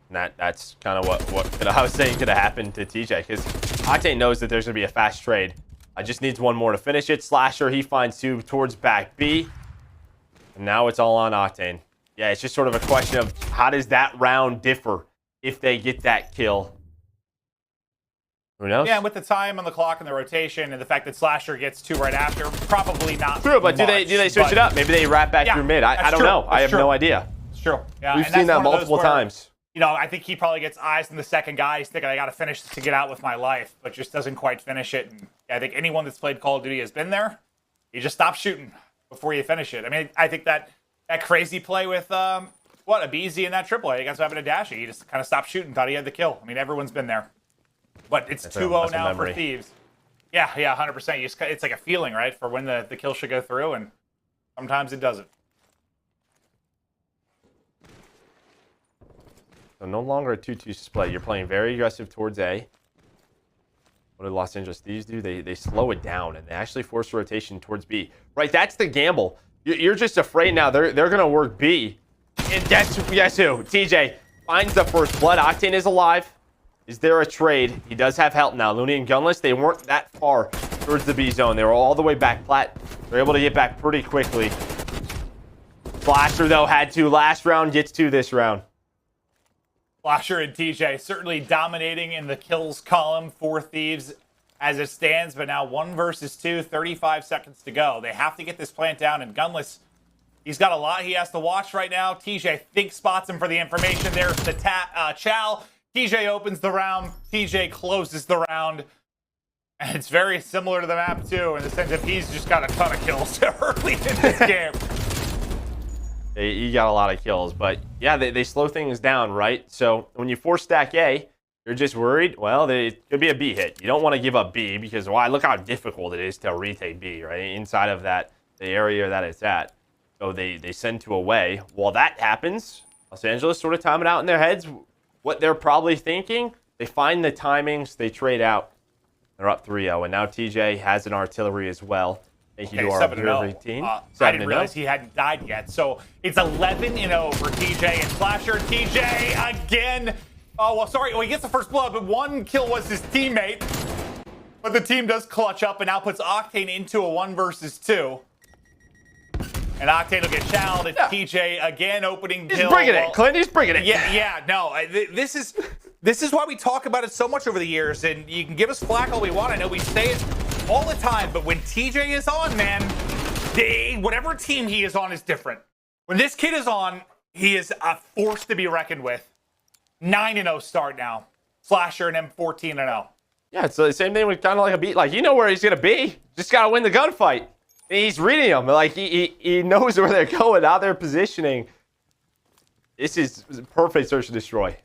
And that's kind of what I was saying could have happened to TJ, because Octane knows that there's going to be a fast trade. I just needs 1 more to finish it. Slasher, he finds 2 towards back B. And now it's all on Octane. Yeah, it's just sort of a question of how does that round differ if they get that kill. Who knows? Yeah, and with the time on the clock and the rotation and the fact that Slasher gets 2 right after, probably not true, but much, do they switch it up? Maybe they wrap back through mid. I don't know. I have no idea. It's true. Yeah, We've seen that multiple times. You know, I think he probably gets eyes on the second guy. He's thinking, I got to finish this to get out with my life, but just doesn't quite finish it. And I think anyone that's played Call of Duty has been there. You just stop shooting before you finish it. I mean, I think that crazy play with, aBeZy in that triple, I think that's what happened to Dashy. He just kind of stopped shooting, thought he had the kill. I mean, everyone's been there. But it's 2-0 now for Thieves. Yeah, 100%. It's like a feeling, right, for when the kill should go through, and sometimes it doesn't. So no longer a 2-2 split. You're playing very aggressive towards A. What did Los Angeles Thieves do? They slow it down, and they actually force rotation towards B. Right, that's the gamble. You're just afraid now. They're going to work B. And guess who? TJ finds the first blood. Octane is alive. Is there a trade? He does have help now. Loony and Gunless, they weren't that far towards the B zone. They were all the way back flat. They're able to get back pretty quickly. Flasher, though, had to. Last round gets to this round. Flasher and TJ certainly dominating in the kills column for Thieves as it stands, but now 1 versus 2, 35 seconds to go. They have to get this plant down, and Gunless, he's got a lot he has to watch right now. TJ, I think, spots him for the information. There's the Chow. TJ opens the round. TJ closes the round. And it's very similar to the map, too, in the sense that he's just got a ton of kills early in this game. He got a lot of kills, but yeah, they slow things down, right? So when you force stack A, you're just worried, well, it could be a B hit. You don't want to give up B because, why? Look how difficult it is to retake B, right? Inside of the area that it's at. So they send to away. While that happens, Los Angeles sort of time it out in their heads. What they're probably thinking, they find the timings, they trade out. They're up 3-0, and now TJ has an artillery as well. Thank you to our observer team. I didn't realize he hadn't died yet. So it's 11-0 for TJ and Slasher. TJ again. Oh, well, sorry. Well, he gets the first blood, but 1 kill was his teammate. But the team does clutch up and now puts Octane into a 1 versus 2. And Octane will get challenged. It's TJ again opening kill. He's bringing it, Clint. He's bringing it. Yeah. No, this is why we talk about it so much over the years. And you can give us flack all we want. I know we say it all the time, but when TJ is on, man, whatever team he is on is different. When this kid is on, he is a force to be reckoned with. 9-0 start now. Slasher and him 14-0. Yeah, it's the same thing with kind of like a beat. Like, you know where he's going to be. Just got to win the gunfight. And he's reading them. Like, he knows where they're going, how they're positioning. This is perfect search and destroy.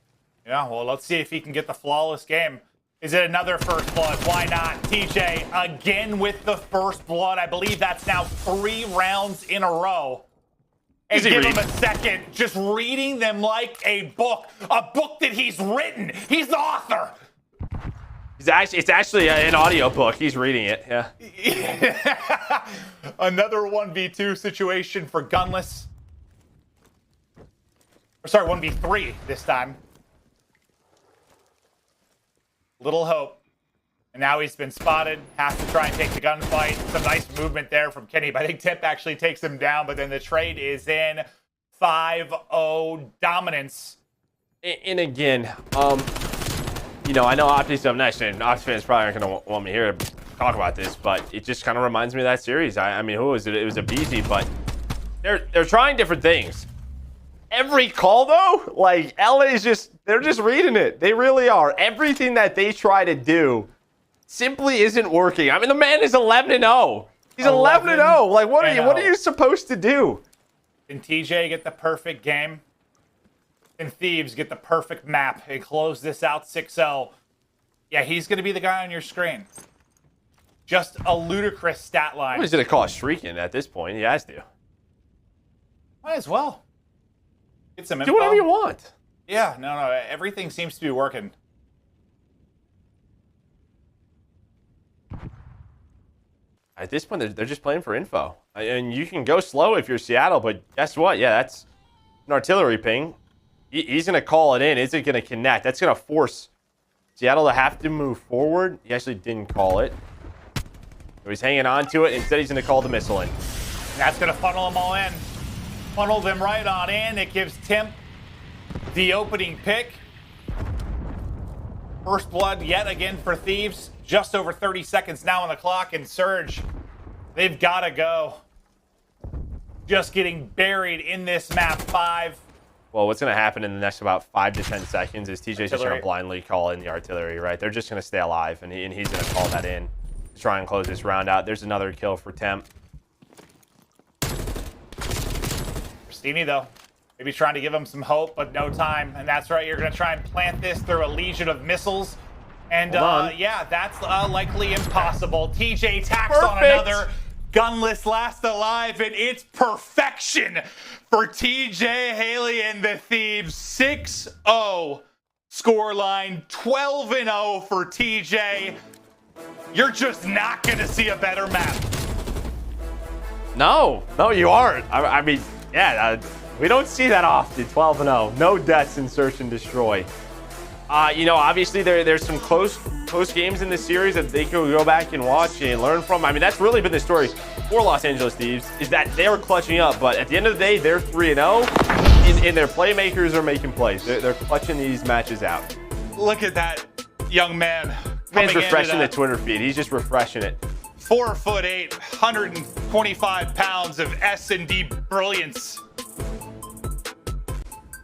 Yeah, well, let's see if he can get the flawless game. Is it another first blood? Why not? TJ again with the first blood. I believe that's now 3 rounds in a row. And give him a second. Just reading them like a book that he's written. He's the author. It's actually an audio book. He's reading it. Yeah. Another 1v2 situation for Gunless. Or sorry, 1v3 this time. Little hope. And now he's been spotted. Has to try and take the gunfight. Some nice movement there from Kenny, but I think Temp actually takes him down. But then the trade is in 5-0 dominance. And again, you know, I know OpTic's up next, and Opt fans probably aren't going to want me here to talk about this, but it just kind of reminds me of that series. I mean, who was it? It was aBeZy, but they're trying different things. Every call, though, like, LA's they're just reading it. They really are. Everything that they try to do simply isn't working. I mean, the man is 11-0. He's 11-0. Like, what are you supposed to do? Can TJ get the perfect game? and Thieves get the perfect map and close this out 6-0. Yeah, he's going to be the guy on your screen. Just a ludicrous stat line. He's going to call it streaking at this point. He has to. Might as well. Get some info. Do whatever you want. Yeah, no. Everything seems to be working. At this point, they're just playing for info. And you can go slow if you're Seattle, but guess what? Yeah, that's an artillery ping. He's going to call it in. Is it going to connect? That's going to force Seattle to have to move forward. He actually didn't call it. So he's hanging on to it. Instead, he's going to call the missile in. That's going to funnel them all in. Funnel them right on in. It gives Temp the opening pick. First blood yet again for Thieves. Just over 30 seconds now on the clock. And Surge, they've got to go. Just getting buried in this map 5. Well, what's going to happen in the next about 5 to 10 seconds is TJ's just going to blindly call in the artillery, right? They're just going to stay alive, and he's going to call that in to try and close this round out. There's another kill for Temp. Prestinni, though, maybe trying to give him some hope, but no time. And that's right, you're going to try and plant this through a legion of missiles. And yeah, that's likely impossible. TJ tacks on another. Gunless last alive, and it's perfection for TJHaLy and the Thieves. 6-0 scoreline, 12-0 for TJ. You're just not going to see a better map. No, you aren't. I mean, yeah, we don't see that often. 12-0, no deaths in Search and Destroy. You know, obviously there's some close games in this series that they could go back and watch and learn from. I mean, that's really been the story for Los Angeles Thieves, is that they were clutching up, but at the end of the day, they're 3-0, and their playmakers are making plays. They're clutching these matches out. Look at that young man. Man's refreshing the Twitter feed. He's just refreshing it. 4'8", 125 pounds of S&D brilliance.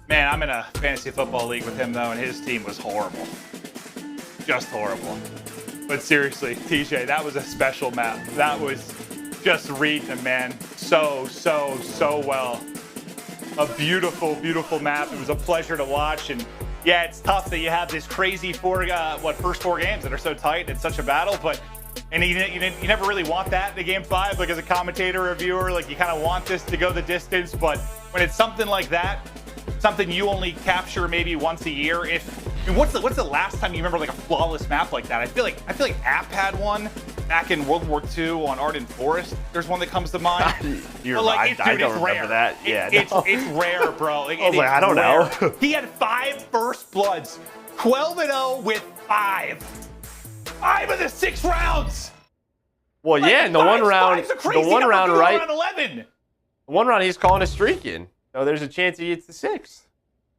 Man, I'm in a fantasy football league with him, though, and his team was horrible. Just horrible. But seriously, TJ, that was a special map. That was just reading him, man. So well. A beautiful, beautiful map. It was a pleasure to watch. And yeah, it's tough that you have this crazy first 4 games that are so tight. It's such a battle, but and you never really want that in game 5. Like as a commentator or viewer, like you kind of want this to go the distance. But when it's something like that, something you only capture maybe once a year. I mean, what's the last time you remember like a flawless map like that? I feel like App had one back in World War II on Arden Forest. There's one that comes to mind. You're right. I don't remember that. Yeah, it's rare, bro. I was like, I don't know. He had 5 first bloods, 12-0 with 5 of the 6 rounds. Well, yeah, in the one round, right? 11. One round, he's calling a streak in. So there's a chance he gets the 6th,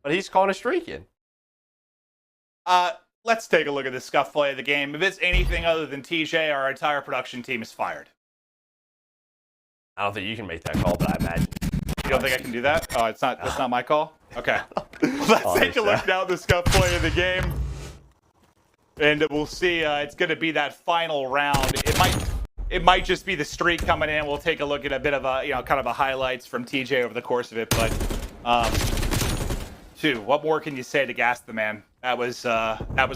but he's calling a streak in. Let's take a look at the scuff play of the game. If it's anything other than TJ, our entire production team is fired. I don't think you can make that call, but I imagine. You don't think I can do that? Oh, that's not my call? Okay. Let's take a look now at the scuff play of the game. And we'll see. It's going to be that final round. It might just be the streak coming in. We'll take a look at a bit of a, kind of a highlights from TJ over the course of it. But, what more can you say to gas the man? That was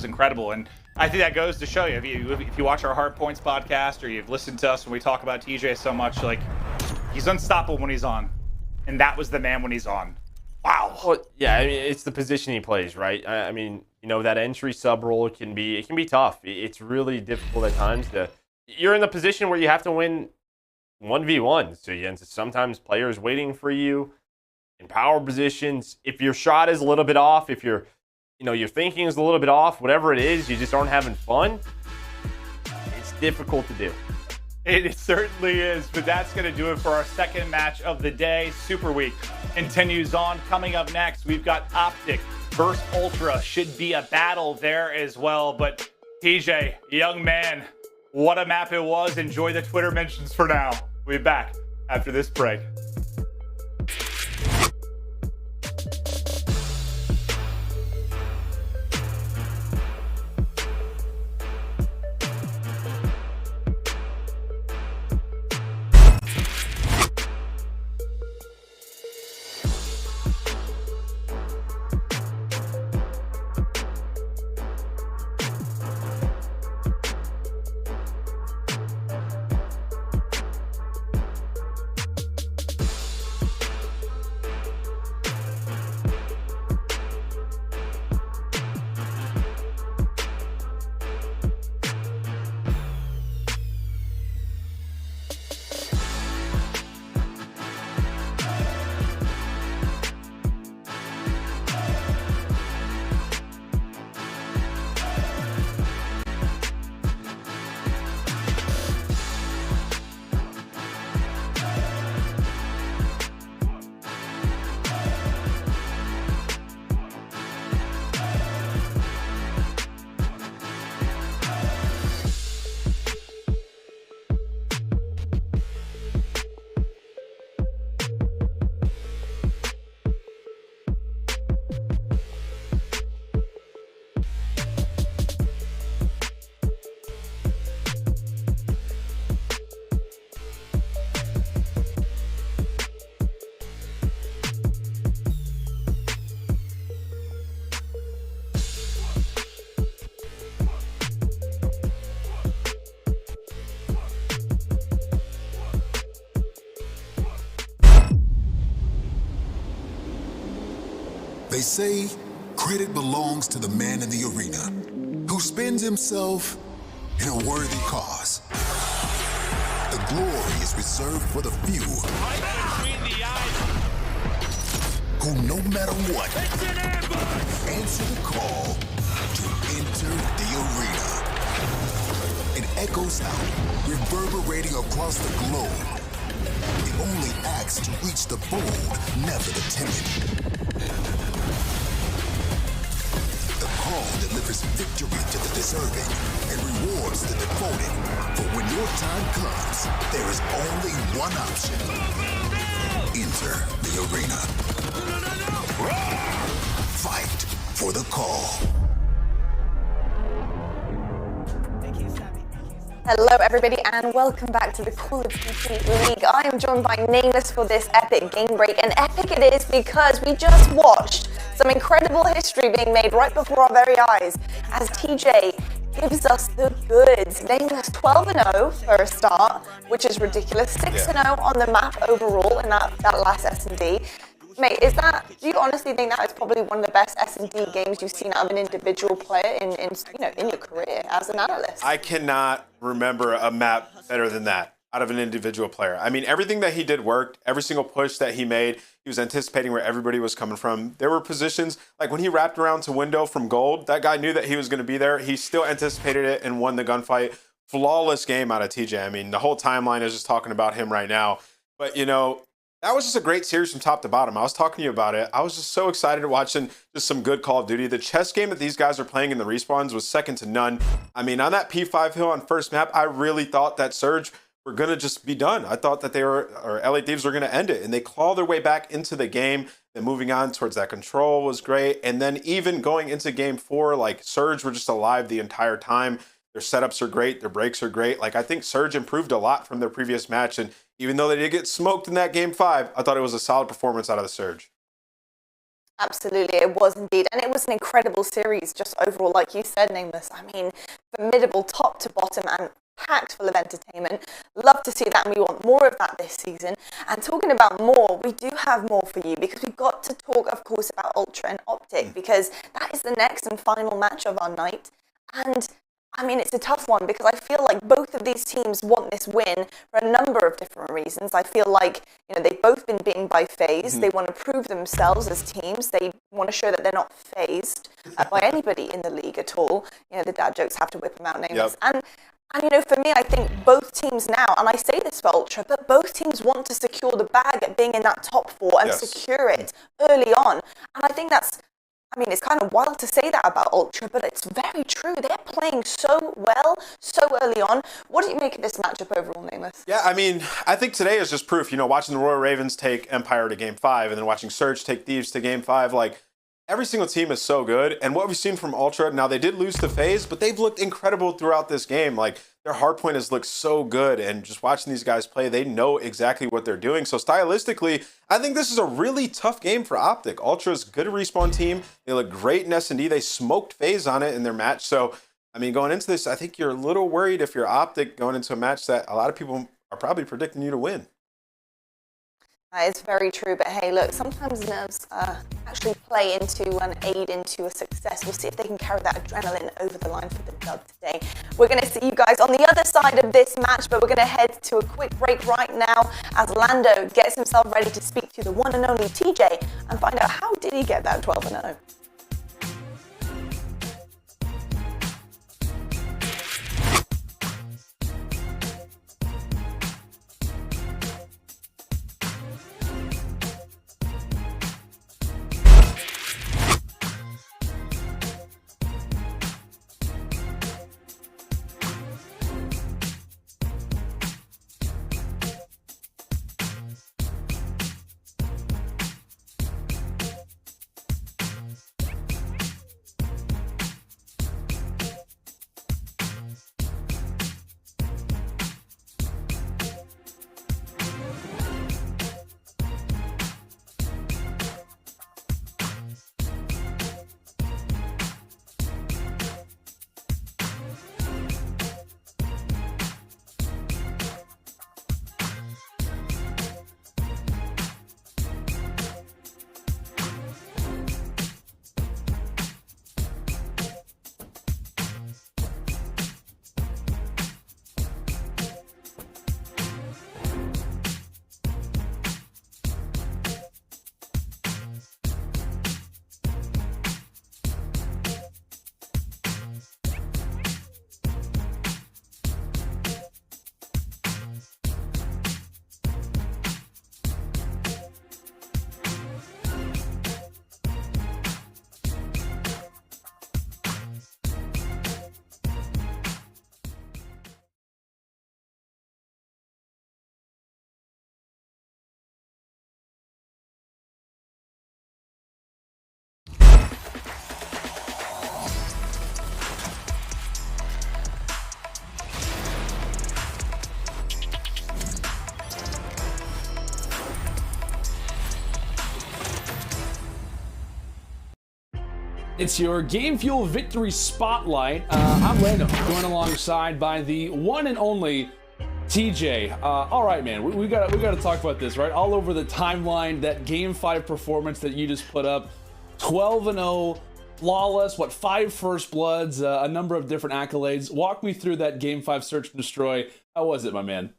incredible. And I think that goes to show you, if you watch our Hard Points podcast or you've listened to us when we talk about TJ so much, like, he's unstoppable when he's on. And that was the man when he's on. Wow. Well, yeah, I mean, it's the position he plays, right? I mean, that entry sub role can be tough. It's really difficult at times to... You're in the position where you have to win 1v1. So sometimes players waiting for you in power positions. If your shot is a little bit off, if your thinking is a little bit off, whatever it is, you just aren't having fun. It's difficult to do. It certainly is, but that's going to do it for our second match of the day. Super Week continues on. Coming up next, we've got OpTic versus Ultra. Should be a battle there as well, but TJ, young man, what a map it was. Enjoy the Twitter mentions for now. We'll be back after this break. They say credit belongs to the man in the arena who spends himself in a worthy cause. The glory is reserved for the few who, no matter what, answer the call to enter the arena. It echoes out, reverberating across the globe. It only acts to reach the bold, never the timid. The call delivers victory to the deserving and rewards the devoted. For when your time comes, there is only one option. Enter the arena. Fight for the call. Hello everybody and welcome back to the Call of Duty League. I am joined by Nameless for this epic game break, and epic it is because we just watched some incredible history being made right before our very eyes as TJ gives us the goods. Nameless 12-0 for a start, which is ridiculous. 6-0 on the map overall in that last S&D. Mate, do you honestly think that is probably one of the best S&D games you've seen out of an individual player in your career as an analyst? I cannot remember a map better than that out of an individual player. I mean, everything that he did worked. Every single push that he made, he was anticipating where everybody was coming from. There were positions, like when he wrapped around to window from gold, that guy knew that he was going to be there. He still anticipated it and won the gunfight. Flawless game out of TJ. I mean, the whole timeline is just talking about him right now. But, you know, that was just a great series from top to bottom. I was talking to you about it. I was just so excited watching just some good Call of Duty. The chess game that these guys are playing in the respawns was second to none. I mean, on that P5 hill on first map, I really thought that Surge were going to just be done. I thought that LA Thieves were going to end it, and they claw their way back into the game. Then moving on towards that control was great. And then even going into game 4, like Surge were just alive the entire time. Their setups are great. Their breaks are great. Like, I think Surge improved a lot from their previous match. And even though they did get smoked in that game 5, I thought it was a solid performance out of the Surge. Absolutely, it was indeed. And it was an incredible series just overall, like you said, Nameless. I mean, formidable top to bottom and packed full of entertainment. Love to see that, and we want more of that this season. And talking about more, we do have more for you because we've got to talk, of course, about Ultra and OpTic because that is the next and final match of our night. And I mean, it's a tough one because I feel like both of these teams want this win for a number of different reasons. I feel like, you know, they've both been beaten by FaZe. They want to prove themselves as teams. They want to show that they're not phased by anybody in the league at all. You know, the dad jokes have to whip them out, Nameless. Yep. And you know, for me, I think both teams now, and I say this for Ultra, but both teams want to secure the bag at being in that top 4 and secure it early on. And I think that's, I mean, it's kind of wild to say that about Ultra, but it's very true. They're playing so well, so early on. What do you make of this matchup overall, Nameless? Yeah, I mean, I think today is just proof. You know, watching the Royal Ravens take Empire to game 5 and then watching Surge take Thieves to game 5, like, every single team is so good. And what we've seen from Ultra, now they did lose to FaZe, but they've looked incredible throughout this game. Like, their hardpoint has looked so good, and just watching these guys play, they know exactly what they're doing. So stylistically, I think this is a really tough game for OpTic. Ultra's a good respawn team. They look great in S&D. They smoked FaZe on it in their match. So, I mean, going into this, I think you're a little worried if you're OpTic going into a match that a lot of people are probably predicting you to win. That is very true, but hey, look, sometimes nerves actually play into and aid into a success. We'll see if they can carry that adrenaline over the line for the dub today. We're going to see you guys on the other side of this match, but we're going to head to a quick break right now as Lando gets himself ready to speak to the one and only TJ and find out how did he get that 12-0. It's your Game Fuel Victory Spotlight. I'm Lando, going alongside by the one and only TJ. All right, man, we gotta talk about this, right? All over the timeline, that Game 5 performance that you just put up, 12-0, flawless. What, 5 first bloods, a number of different accolades. Walk me through that Game 5 search and destroy. How was it, my man?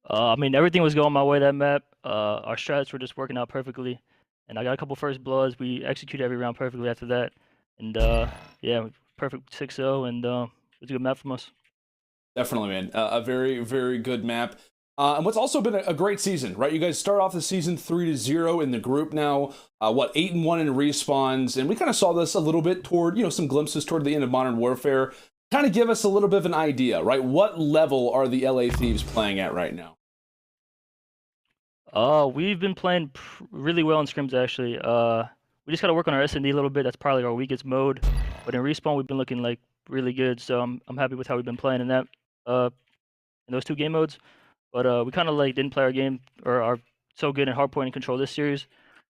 I mean, everything was going my way that map. Our strats were just working out perfectly. And I got a couple first bloods. We executed every round perfectly after that. And yeah, perfect 6-0, and it was a good map from us. Definitely, man. A very, very good map. And what's also been a great season, right? You guys start off the season 3-0 in the group now. 8-1 in respawns. And we kind of saw this a little bit toward, some glimpses toward the end of Modern Warfare. Kind of give us a little bit of an idea, right? What level are the LA Thieves playing at right now? We've been playing really well in scrims, actually. We just got to work on our S&D a little bit. That's probably our weakest mode. But in respawn, we've been looking like really good. So I'm happy with how we've been playing in that in those 2 game modes. But we kind of like didn't play our game or are so good in hardpoint and control this series.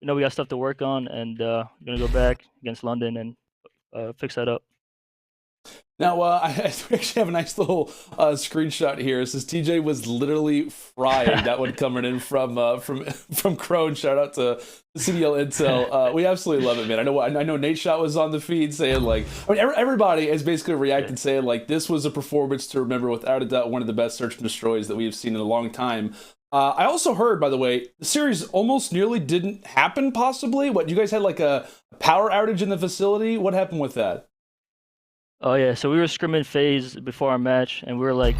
We got stuff to work on, and we're gonna go back against London and fix that up. Now, I actually have a nice little screenshot here. It says TJ was literally frying. That one coming in from Crone. Shout out to CDL Intel. We absolutely love it, man. I know Nate Shot was on the feed saying everybody has basically reacted saying this was a performance to remember, without a doubt, one of the best search and destroys that we have seen in a long time. I also heard, by the way, the series almost nearly didn't happen. Possibly, what, you guys had a power outage in the facility? What happened with that? Oh yeah, so we were scrimming FaZe before our match, and we were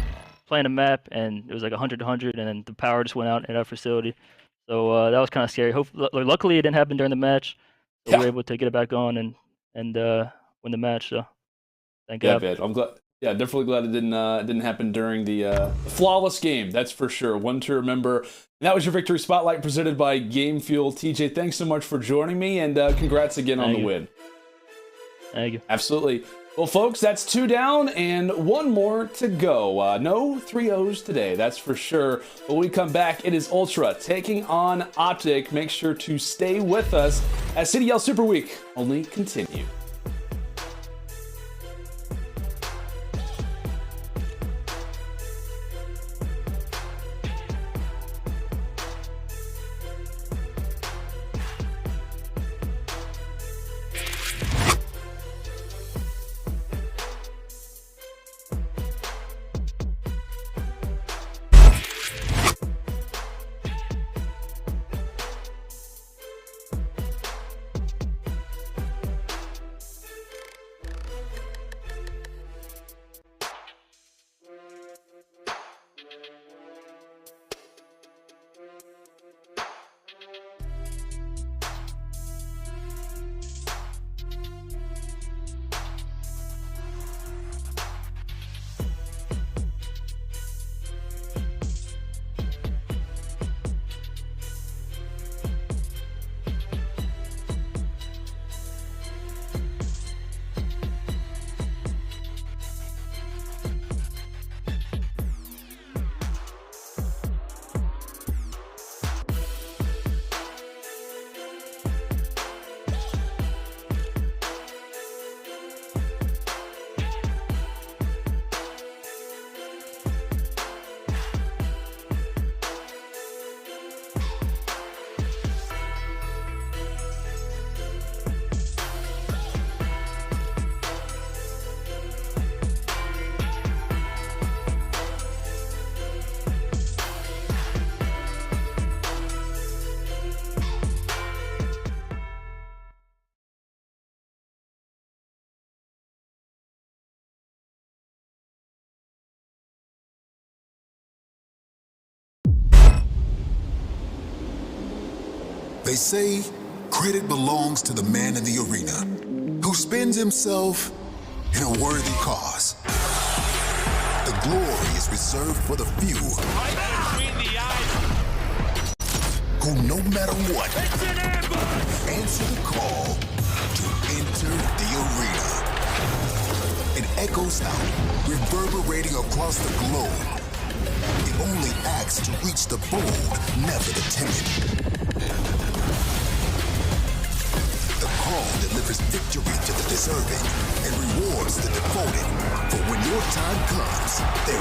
playing a map, and it was 100-100, and then the power just went out at our facility. So that was kind of scary. Luckily, it didn't happen during the match, so we were able to get it back on and win the match. So thank God. Yeah, man. I'm glad. Yeah, definitely glad it didn't happen during the flawless game. That's for sure. One to remember. And that was your Victory Spotlight presented by Game Fuel. TJ, thanks so much for joining me, and congrats again on the win. Thank you. Absolutely. Well, folks, that's 2 down and 1 more to go. No 3-0s today, that's for sure. When we come back, it is Ultra taking on OpTic. Make sure to stay with us as CDL Super Week only continue. They say credit belongs to the man in the arena who spends himself in a worthy cause. The glory is reserved for the few who, no matter what, answer the call to enter the arena. It echoes out, reverberating across the globe. It only acts to reach the bold, never the timid. The call that delivers victory to the deserving and rewards the devoted. For when your time comes, there